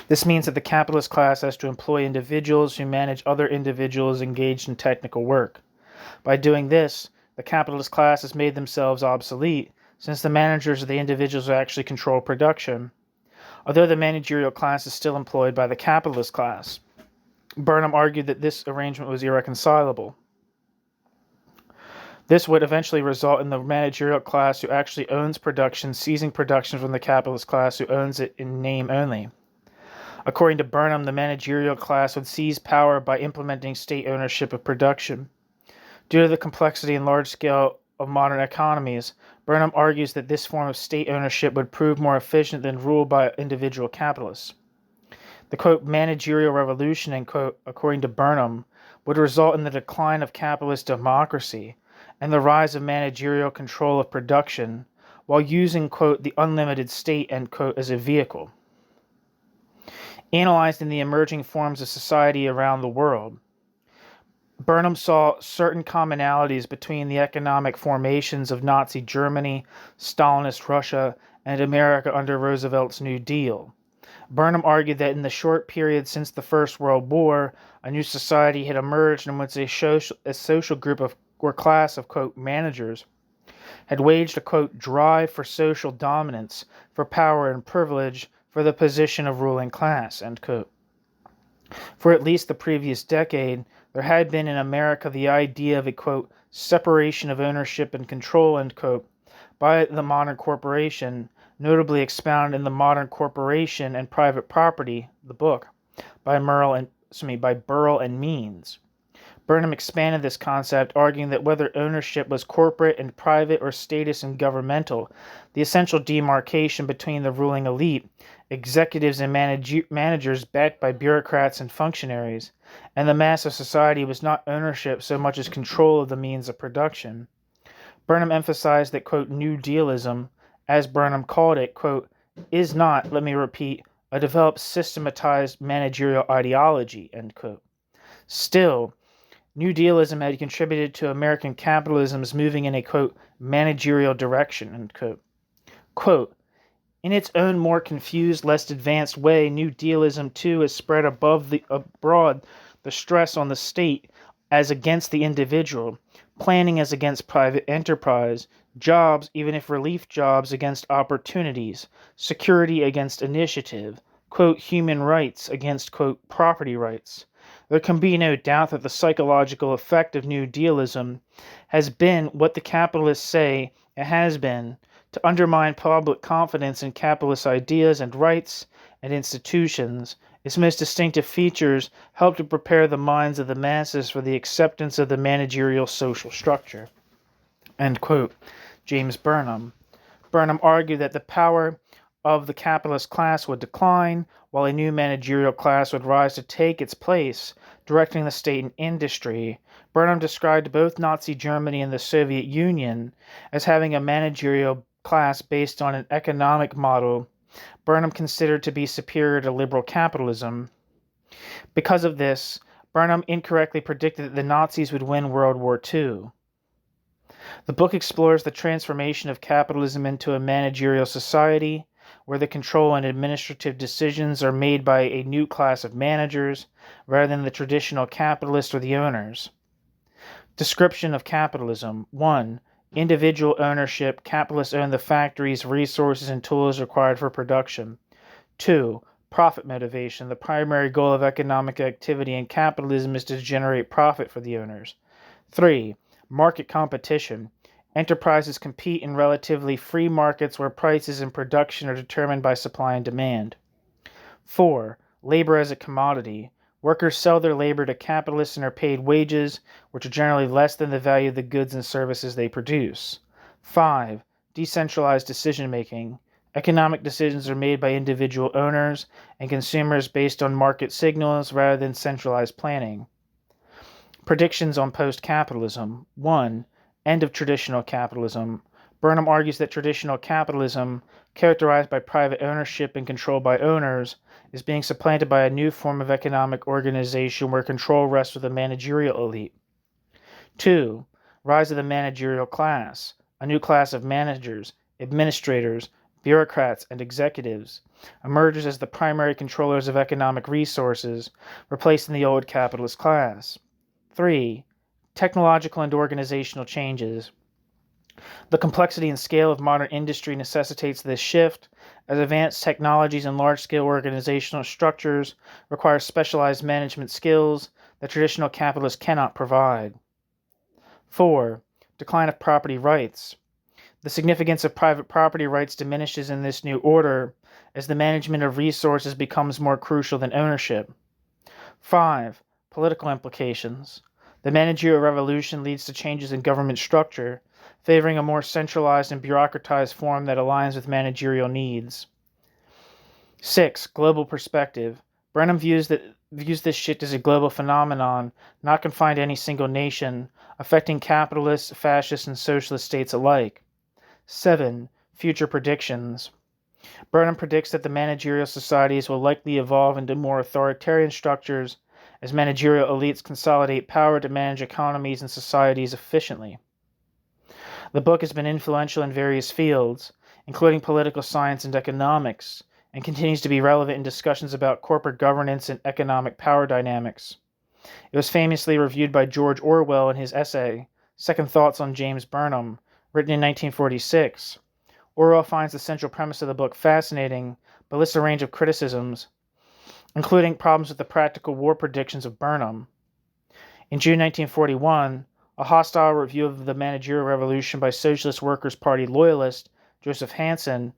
This means that the capitalist class has to employ individuals who manage other individuals engaged in technical work. By doing this, the capitalist class has made themselves obsolete, since the managers of the individuals who actually control production, although the managerial class is still employed by the capitalist class. Burnham argued that this arrangement was irreconcilable. This would eventually result in the managerial class who actually owns production seizing production from the capitalist class who owns it in name only. According to Burnham, the managerial class would seize power by implementing state ownership of production. Due to the complexity and large scale of modern economies, Burnham argues that this form of state ownership would prove more efficient than rule by individual capitalists. The, quote, managerial revolution, end quote, according to Burnham, would result in the decline of capitalist democracy and the rise of managerial control of production while using, quote, the unlimited state, end quote, as a vehicle. Analyzing the emerging forms of society around the world, Burnham saw certain commonalities between the economic formations of Nazi Germany, Stalinist Russia, and America under Roosevelt's New Deal. Burnham argued that in the short period since the First World War, a new society had emerged in which a social group of or class of, quote, managers had waged a, quote, drive for social dominance, for power and privilege, for the position of ruling class, end quote. For at least the previous decade, there had been in America the idea of a, quote, separation of ownership and control, end quote, by the modern corporation, notably expounded in The Modern Corporation and Private Property, the book, by Burrell and Means. Burnham expanded this concept, arguing that whether ownership was corporate and private or status and governmental, the essential demarcation between the ruling elite, executives and managers backed by bureaucrats and functionaries, and the mass of society was not ownership so much as control of the means of production. Burnham emphasized that, quote, New Dealism, as Burnham called it, quote, is not, let me repeat, a developed systematized managerial ideology, end quote. Still, New Dealism had contributed to American capitalism's moving in a, quote, managerial direction, end quote. Quote, in its own more confused, less advanced way, New Dealism, too, has spread abroad the stress on the state as against the individual, planning as against private enterprise, jobs, even if relief jobs, against opportunities, security against initiative, quote, human rights against, quote, property rights. There can be no doubt that the psychological effect of New Dealism has been what the capitalists say it has been, to undermine public confidence in capitalist ideas and rights and institutions. Its most distinctive features help to prepare the minds of the masses for the acceptance of the managerial social structure. End quote. James Burnham. Burnham argued that the power of the capitalist class would decline, while a new managerial class would rise to take its place, directing the state and industry. Burnham described both Nazi Germany and the Soviet Union as having a managerial class based on an economic model Burnham considered to be superior to liberal capitalism. Because of this, Burnham incorrectly predicted that the Nazis would win World War II. The book explores the transformation of capitalism into a managerial society, where the control and administrative decisions are made by a new class of managers, rather than the traditional capitalists or the owners. Description of capitalism. 1. Individual ownership. Capitalists own the factories, resources, and tools required for production. 2. Profit motivation. The primary goal of economic activity in capitalism is to generate profit for the owners. 3. Market competition. Enterprises compete in relatively free markets where prices and production are determined by supply and demand. 4. Labor as a commodity. Workers sell their labor to capitalists and are paid wages, which are generally less than the value of the goods and services they produce. 5. Decentralized decision-making. Economic decisions are made by individual owners and consumers based on market signals rather than centralized planning. Predictions on post-capitalism. 1. End of traditional capitalism. Burnham argues that traditional capitalism, characterized by private ownership and control by owners, is being supplanted by a new form of economic organization where control rests with the managerial elite. 2. Rise of the managerial class, a new class of managers, administrators, bureaucrats, and executives, emerges as the primary controllers of economic resources, replacing the old capitalist class. 3. Technological and organizational changes. The complexity and scale of modern industry necessitates this shift, as advanced technologies and large-scale organizational structures require specialized management skills that traditional capitalists cannot provide. 4. Decline of property rights. The significance of private property rights diminishes in this new order as the management of resources becomes more crucial than ownership. 5. Political implications. The managerial revolution leads to changes in government structure, favoring a more centralized and bureaucratized form that aligns with managerial needs. 6. Global perspective. Brenham views this shift as a global phenomenon, not confined to any single nation, affecting capitalist, fascist, and socialist states alike. 7. Future predictions. Brenham predicts that the managerial societies will likely evolve into more authoritarian structures as managerial elites consolidate power to manage economies and societies efficiently. The book has been influential in various fields, including political science and economics, and continues to be relevant in discussions about corporate governance and economic power dynamics. It was famously reviewed by George Orwell in his essay, Second Thoughts on James Burnham, written in 1946. Orwell finds the central premise of the book fascinating, but lists a range of criticisms, including problems with the practical war predictions of Burnham. In June 1941, a hostile review of the managerial revolution by Socialist Workers' Party loyalist Joseph Hansen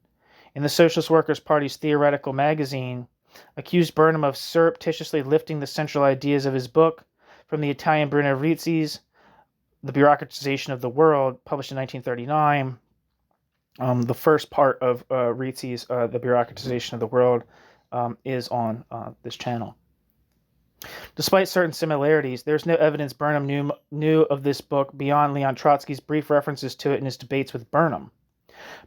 in the Socialist Workers' Party's theoretical magazine accused Burnham of surreptitiously lifting the central ideas of his book from the Italian Bruno Rizzi's The Bureaucratization of the World, published in 1939. The first part of Rizzi's The Bureaucratization of the World is on this channel. Despite certain similarities, there is no evidence Burnham knew of this book beyond Leon Trotsky's brief references to it in his debates with Burnham.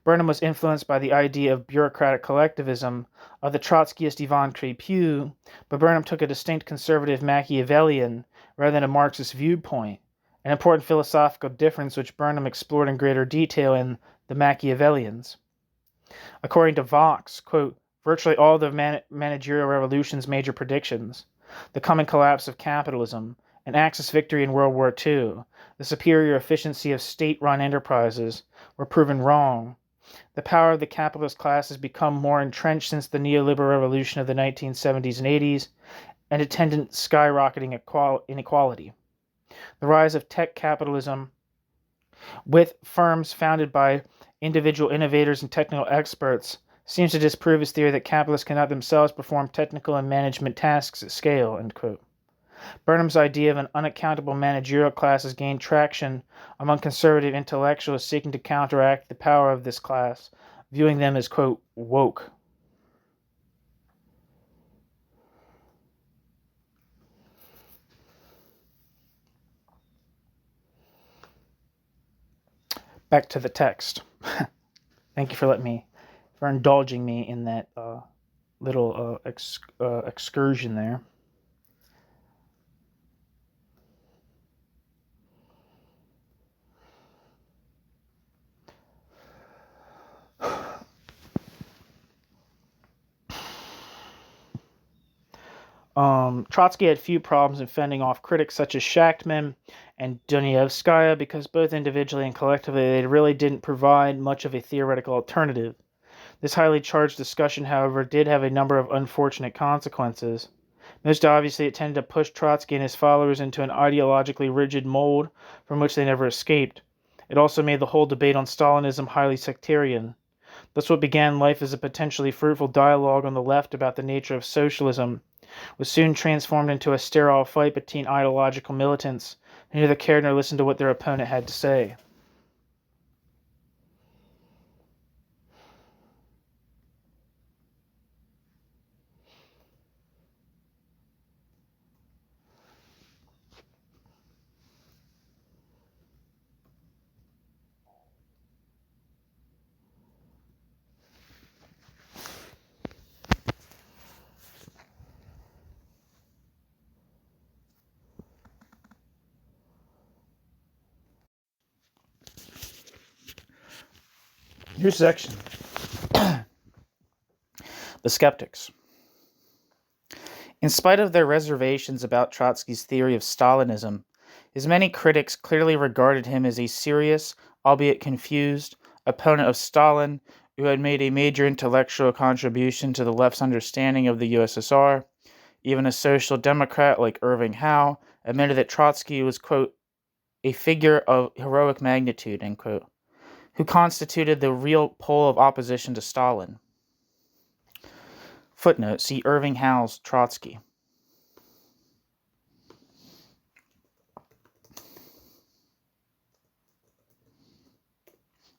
Burnham was influenced by the idea of bureaucratic collectivism of the Trotskyist Ivan Crépieux, but Burnham took a distinct conservative Machiavellian rather than a Marxist viewpoint, an important philosophical difference which Burnham explored in greater detail in The Machiavellians. According to Vox, quote, virtually all the managerial revolution's major predictions, the coming collapse of capitalism, an Axis victory in World War II, the superior efficiency of state-run enterprises, were proven wrong. The power of the capitalist class has become more entrenched since the neoliberal revolution of the 1970s and 80s, and attendant skyrocketing inequality. The rise of tech capitalism, with firms founded by individual innovators and technical experts, seems to disprove his theory that capitalists cannot themselves perform technical and management tasks at scale, end quote. Burnham's idea of an unaccountable managerial class has gained traction among conservative intellectuals seeking to counteract the power of this class, viewing them as, quote, woke. Back to the text. Thank you for indulging me in that little excursion there. Trotsky had few problems in fending off critics such as Shachtman and Dunayevskaya because both individually and collectively they really didn't provide much of a theoretical alternative. This highly charged discussion, however, did have a number of unfortunate consequences. Most obviously, it tended to push Trotsky and his followers into an ideologically rigid mold from which they never escaped. It also made the whole debate on Stalinism highly sectarian. Thus what began life as a potentially fruitful dialogue on the left about the nature of socialism was soon transformed into a sterile fight between ideological militants who neither cared nor listened to what their opponent had to say. New section. The skeptics. In spite of their reservations about Trotsky's theory of Stalinism, his many critics clearly regarded him as a serious, albeit confused, opponent of Stalin who had made a major intellectual contribution to the left's understanding of the USSR. Even a social democrat like Irving Howe admitted that Trotsky was, quote, a figure of heroic magnitude, end quote, who constituted the real pole of opposition to Stalin. Footnote, see Irving Howe's Trotsky.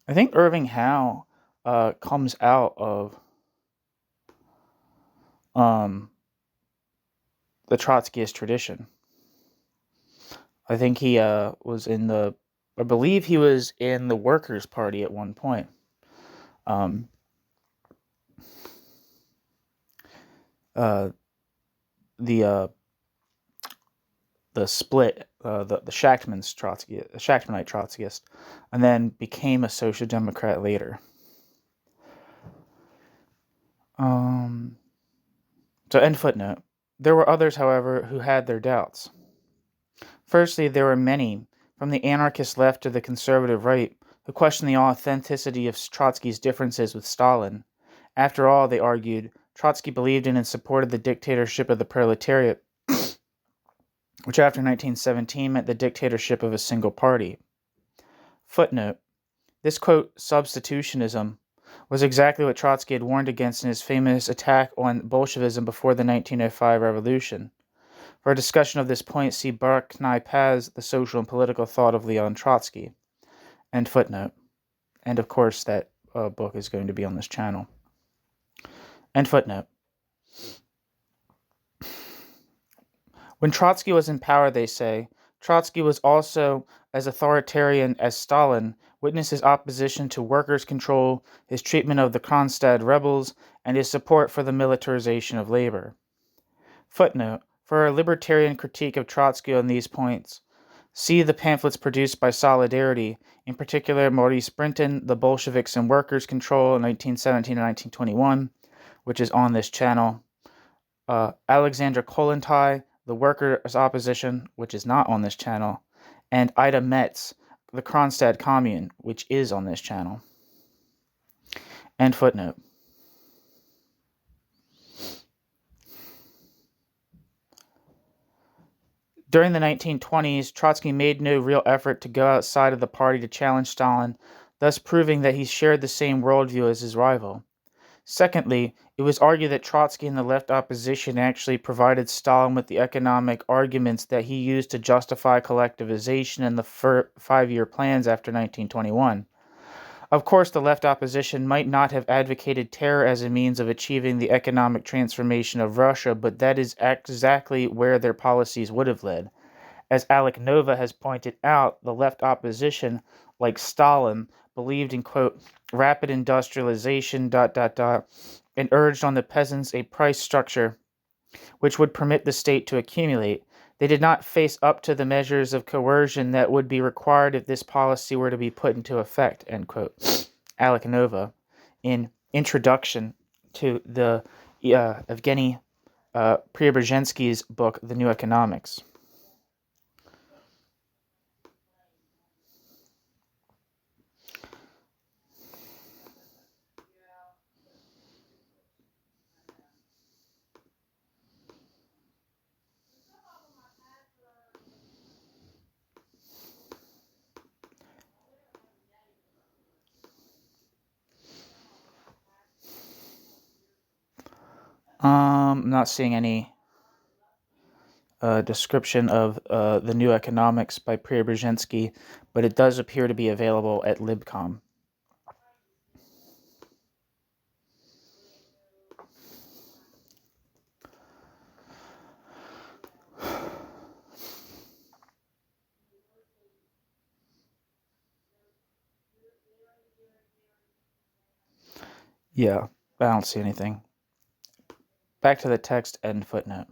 I think Irving Howe comes out of the Trotskyist tradition. I think he was in the, I believe he was in the Workers' Party at one point. The split, the Shachtmanite Trotskyist, and then became a social democrat later. So end footnote. There were others, however, who had their doubts. Firstly, there were many, from the anarchist left to the conservative right, who questioned the authenticity of Trotsky's differences with Stalin. After all, they argued, Trotsky believed in and supported the dictatorship of the proletariat, which after 1917 meant the dictatorship of a single party. Footnote. This, quote, substitutionism was exactly what Trotsky had warned against in his famous attack on Bolshevism before the 1905 revolution. For a discussion of this point, see Barak-Knai Paz, The Social and Political Thought of Leon Trotsky. End footnote. And of course, that book is going to be on this channel. End footnote. When Trotsky was in power, they say, Trotsky was also as authoritarian as Stalin, witnessed his opposition to workers' control, his treatment of the Kronstadt rebels, and his support for the militarization of labor. Footnote. For a libertarian critique of Trotsky on these points, see the pamphlets produced by Solidarity, in particular Maurice Brinton, The Bolsheviks and Workers' Control in 1917 and 1921, which is on this channel. Alexandra Kollontai, The Workers' Opposition, which is not on this channel. And Ida Metz, The Kronstadt Commune, which is on this channel. End footnote. During the 1920s, Trotsky made no real effort to go outside of the party to challenge Stalin, thus proving that he shared the same worldview as his rival. Secondly, it was argued that Trotsky and the left opposition actually provided Stalin with the economic arguments that he used to justify collectivization in the five-year plans after 1921. Of course, the left opposition might not have advocated terror as a means of achieving the economic transformation of Russia, but that is exactly where their policies would have led. As Alec Nova has pointed out, the left opposition, like Stalin, believed in, quote, rapid industrialization, and urged on the peasants a price structure which would permit the state to accumulate. They did not face up to the measures of coercion that would be required if this policy were to be put into effect, end quote. Alec Nova, in Introduction to the Evgeny Preobrazhensky's book, The New Economics. I'm not seeing any description of The New Economics by Preobrazhensky, but it does appear to be available at Libcom. Yeah, I don't see anything. Back to the text, end footnote.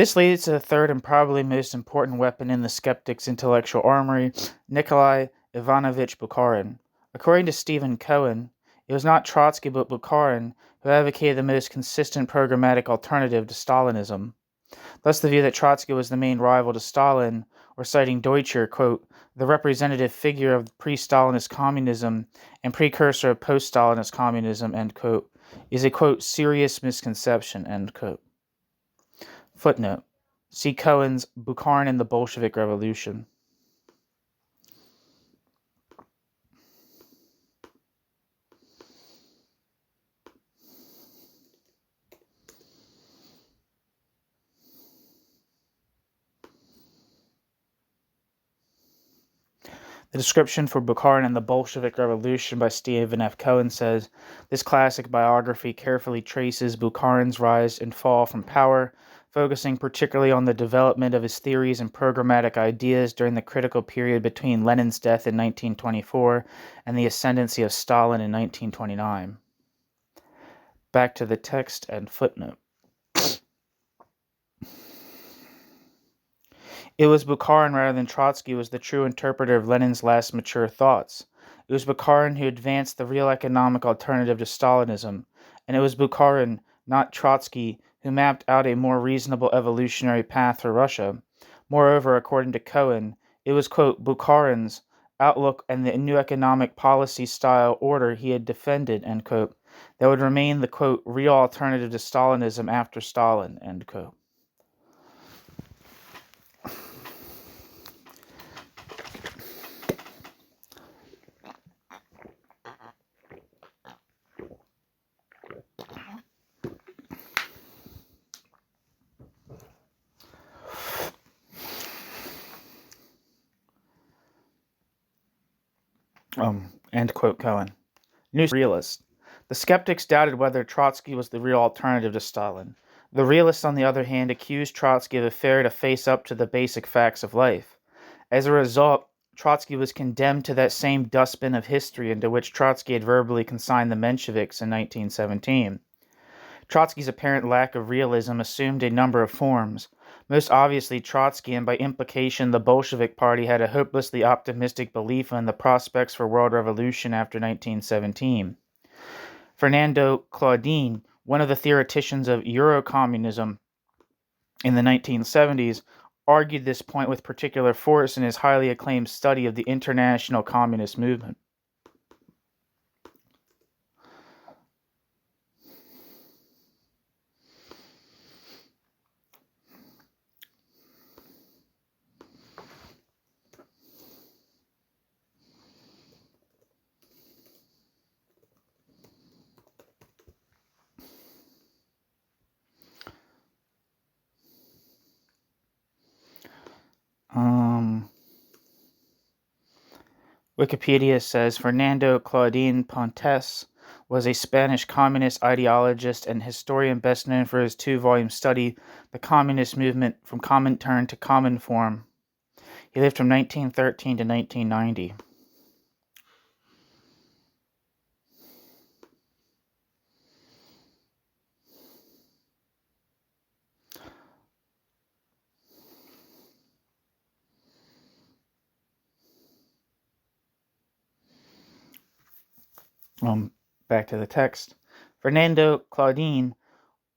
This leads to the third and probably most important weapon in the skeptic's intellectual armory, Nikolai Ivanovich Bukharin. According to Stephen Cohen, it was not Trotsky but Bukharin who advocated the most consistent programmatic alternative to Stalinism. Thus, the view that Trotsky was the main rival to Stalin, or citing Deutscher, quote, the representative figure of pre-Stalinist communism and precursor of post-Stalinist communism, end quote, is a, quote, serious misconception, end quote. Footnote. See Cohen's Bukharin and the Bolshevik Revolution. The description for Bukharin and the Bolshevik Revolution by Stephen F. Cohen says, this classic biography carefully traces Bukharin's rise and fall from power, focusing particularly on the development of his theories and programmatic ideas during the critical period between Lenin's death in 1924 and the ascendancy of Stalin in 1929. Back to the text and footnote. It was Bukharin rather than Trotsky who was the true interpreter of Lenin's last mature thoughts. It was Bukharin who advanced the real economic alternative to Stalinism, and it was Bukharin, not Trotsky, who mapped out a more reasonable evolutionary path for Russia. Moreover, according to Cohen, it was, quote, Bukharin's outlook and the new economic policy style order he had defended, end quote, that would remain the, quote, real alternative to Stalinism after Stalin, end quote. End quote, Cohen. New realist. The skeptics doubted whether Trotsky was the real alternative to Stalin. The realists, on the other hand, accused Trotsky of a failure to face up to the basic facts of life. As a result, Trotsky was condemned to that same dustbin of history into which Trotsky had verbally consigned the Mensheviks in 1917. Trotsky's apparent lack of realism assumed a number of forms. Most obviously, Trotsky, and by implication the Bolshevik Party, had a hopelessly optimistic belief in the prospects for world revolution after 1917. Fernando Claudine, one of the theoreticians of Eurocommunism in the 1970s, argued this point with particular force in his highly acclaimed study of the international communist movement. Wikipedia says Fernando Claudine Pontes was a Spanish communist ideologist and historian best known for his 2-volume study, The Communist Movement from Comintern to Common Form. He lived from 1913 to 1990. Back to the text. Fernando Claudine,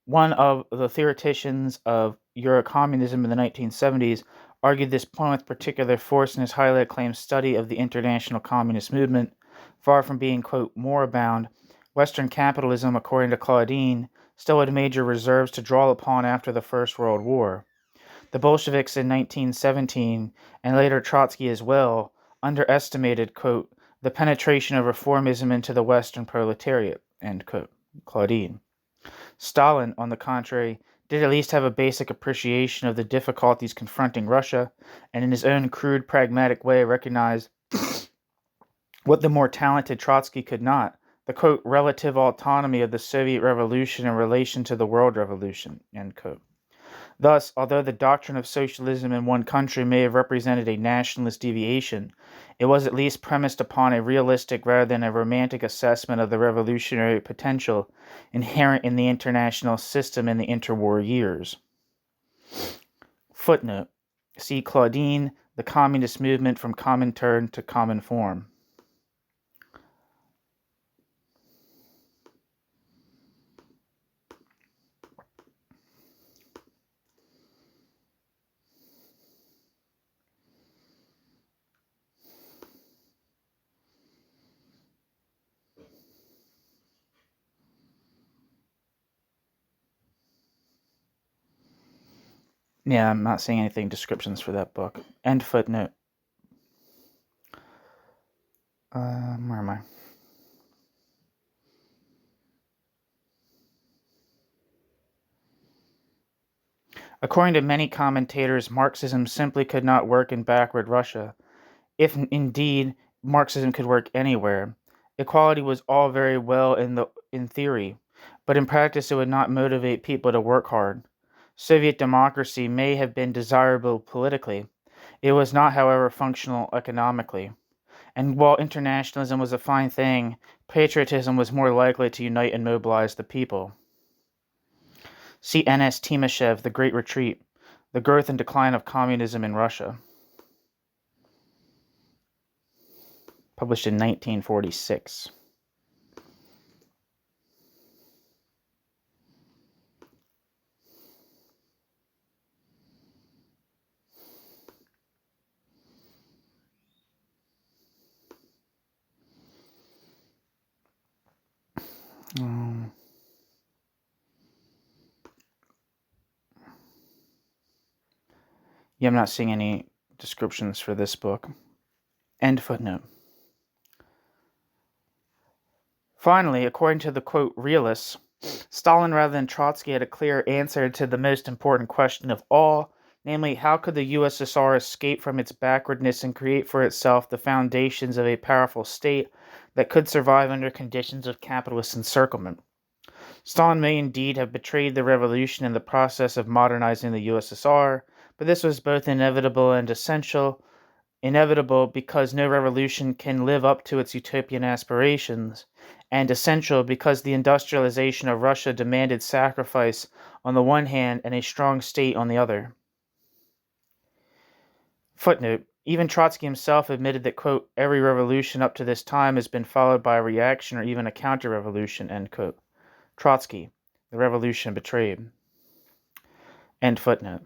one of the theoreticians of Eurocommunism in the 1970s, argued this point with particular force in his highly acclaimed study of the international communist movement. Far from being, quote, moribund, Western capitalism, according to Claudine, still had major reserves to draw upon after the First World War. The Bolsheviks in 1917, and later Trotsky as well, underestimated, quote, the penetration of reformism into the Western proletariat, end quote, Claudine. Stalin, on the contrary, did at least have a basic appreciation of the difficulties confronting Russia, and in his own crude, pragmatic way recognized what the more talented Trotsky could not, the, quote, relative autonomy of the Soviet Revolution in relation to the World Revolution, end quote. Thus, although the doctrine of socialism in one country may have represented a nationalist deviation, it was at least premised upon a realistic rather than a romantic assessment of the revolutionary potential inherent in the international system in the interwar years. Footnote. See Claudine, The Communist Movement from Comintern to Common Form. Yeah, I'm not seeing anything descriptions for that book. End footnote. Where am I? According to many commentators, Marxism simply could not work in backward Russia, if indeed Marxism could work anywhere. Equality was all very well in theory, but in practice it would not motivate people to work hard. Soviet democracy may have been desirable politically. It was not, however, functional economically. And while internationalism was a fine thing, patriotism was more likely to unite and mobilize the people. See N.S. Timoshev, The Great Retreat, The Growth and Decline of Communism in Russia. Published in 1946. Yeah, I'm not seeing any descriptions for this book. End footnote. Finally, according to the, quote, realists, Stalin rather than Trotsky had a clear answer to the most important question of all, namely, how could the USSR escape from its backwardness and create for itself the foundations of a powerful state that could survive under conditions of capitalist encirclement. Stalin may indeed have betrayed the revolution in the process of modernizing the USSR, but this was both inevitable and essential. Inevitable because no revolution can live up to its utopian aspirations, and essential because the industrialization of Russia demanded sacrifice on the one hand and a strong state on the other. Footnote. Even Trotsky himself admitted that, quote, every revolution up to this time has been followed by a reaction or even a counter-revolution, end quote. Trotsky, The Revolution Betrayed. End footnote.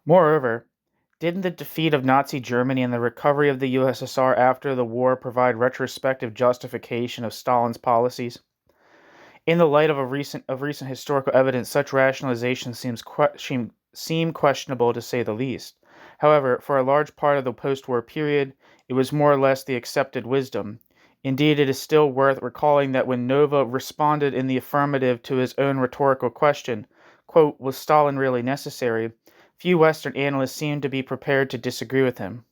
Moreover, didn't the defeat of Nazi Germany and the recovery of the USSR after the war provide retrospective justification of Stalin's policies? In the light of recent historical evidence, such rationalization seem questionable to say the least. However, for a large part of the post-war period, it was more or less the accepted wisdom. Indeed, it is still worth recalling that when Nova responded in the affirmative to his own rhetorical question, quote, was Stalin really necessary? Few Western analysts seem to be prepared to disagree with him.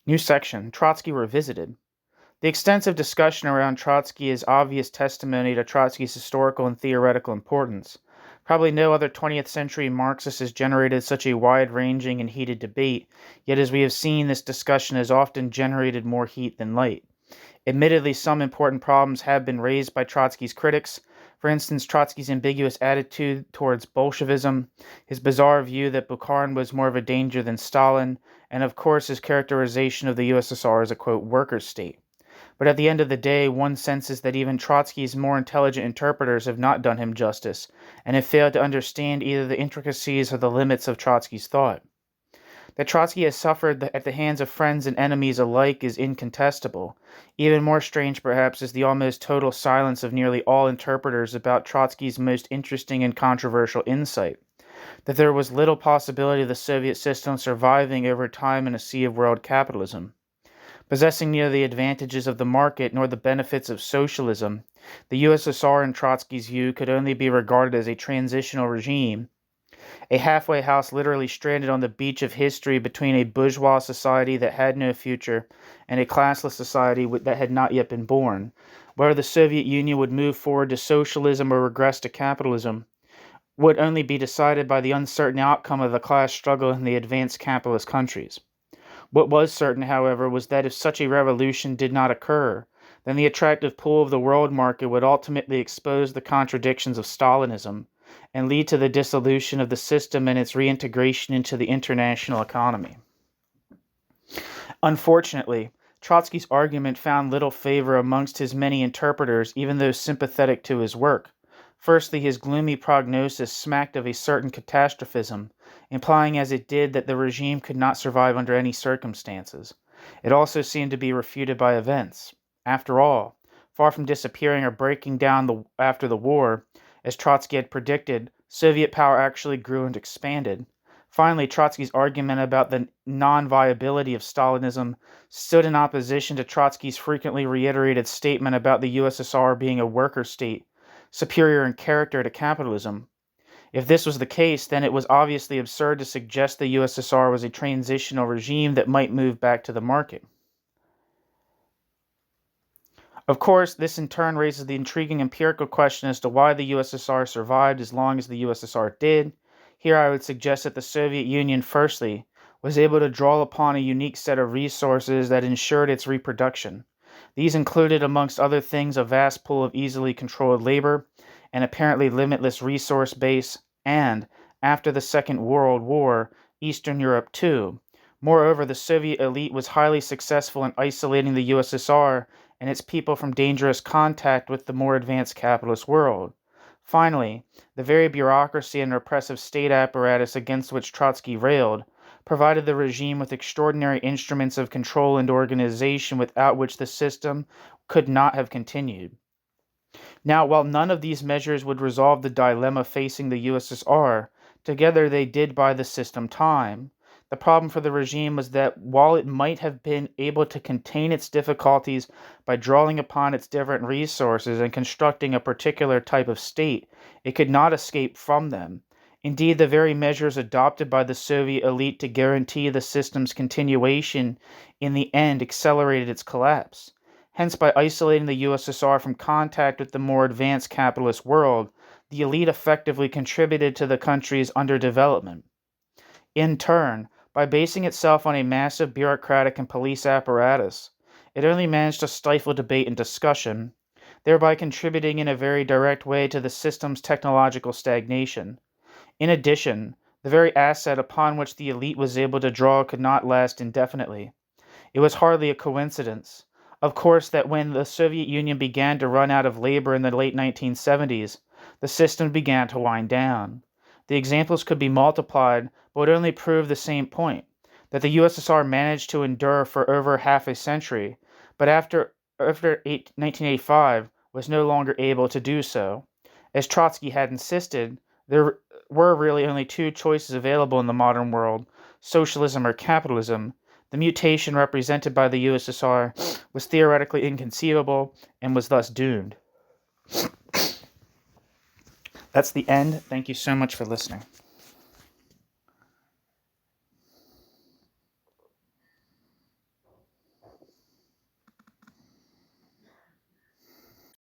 New section, Trotsky Revisited. The extensive discussion around Trotsky is obvious testimony to Trotsky's historical and theoretical importance. Probably no other 20th century Marxist has generated such a wide-ranging and heated debate, yet as we have seen, this discussion has often generated more heat than light. Admittedly, some important problems have been raised by Trotsky's critics. For instance, Trotsky's ambiguous attitude towards Bolshevism, his bizarre view that Bukharin was more of a danger than Stalin, and of course his characterization of the USSR as a, quote, workers' state. But at the end of the day, one senses that even Trotsky's more intelligent interpreters have not done him justice, and have failed to understand either the intricacies or the limits of Trotsky's thought. That Trotsky has suffered at the hands of friends and enemies alike is incontestable. Even more strange, perhaps, is the almost total silence of nearly all interpreters about Trotsky's most interesting and controversial insight, that there was little possibility of the Soviet system surviving over time in a sea of world capitalism. Possessing neither the advantages of the market nor the benefits of socialism, the USSR in Trotsky's view could only be regarded as a transitional regime, a halfway house literally stranded on the beach of history between a bourgeois society that had no future and a classless society that had not yet been born. Whether the Soviet Union would move forward to socialism or regress to capitalism, would only be decided by the uncertain outcome of the class struggle in the advanced capitalist countries. What was certain, however, was that if such a revolution did not occur, then the attractive pull of the world market would ultimately expose the contradictions of Stalinism and lead to the dissolution of the system and its reintegration into the international economy. Unfortunately, Trotsky's argument found little favor amongst his many interpreters, even those sympathetic to his work. Firstly, his gloomy prognosis smacked of a certain catastrophism, implying as it did that the regime could not survive under any circumstances. It also seemed to be refuted by events. After all, far from disappearing or breaking down after the war, as Trotsky had predicted, Soviet power actually grew and expanded. Finally, Trotsky's argument about the non-viability of Stalinism stood in opposition to Trotsky's frequently reiterated statement about the USSR being a worker state, superior in character to capitalism. If this was the case, then it was obviously absurd to suggest the USSR was a transitional regime that might move back to the market. Of course, this in turn raises the intriguing empirical question as to why the USSR survived as long as the USSR did. Here I would suggest that the Soviet Union, firstly, was able to draw upon a unique set of resources that ensured its reproduction. These included, amongst other things, a vast pool of easily controlled labor, an apparently limitless resource base, and, after the Second World War, Eastern Europe too. Moreover, the Soviet elite was highly successful in isolating the USSR and its people from dangerous contact with the more advanced capitalist world. Finally, the very bureaucracy and repressive state apparatus against which Trotsky railed provided the regime with extraordinary instruments of control and organization without which the system could not have continued. Now, while none of these measures would resolve the dilemma facing the USSR, together they did buy the system time. The problem for the regime was that while it might have been able to contain its difficulties by drawing upon its different resources and constructing a particular type of state, it could not escape from them. Indeed, the very measures adopted by the Soviet elite to guarantee the system's continuation in the end accelerated its collapse. Hence, by isolating the USSR from contact with the more advanced capitalist world, the elite effectively contributed to the country's underdevelopment. In turn, by basing itself on a massive bureaucratic and police apparatus, it only managed to stifle debate and discussion, thereby contributing in a very direct way to the system's technological stagnation. In addition, the very asset upon which the elite was able to draw could not last indefinitely. It was hardly a coincidence, of course, that when the Soviet Union began to run out of labor in the late 1970s, the system began to wind down. The examples could be multiplied, but would only prove the same point, that the USSR managed to endure for over half a century, but after 1985 was no longer able to do so. As Trotsky had insisted, there were really only two choices available in the modern world, socialism or capitalism. The mutation represented by the USSR was theoretically inconceivable and was thus doomed. That's the end. Thank you so much for listening.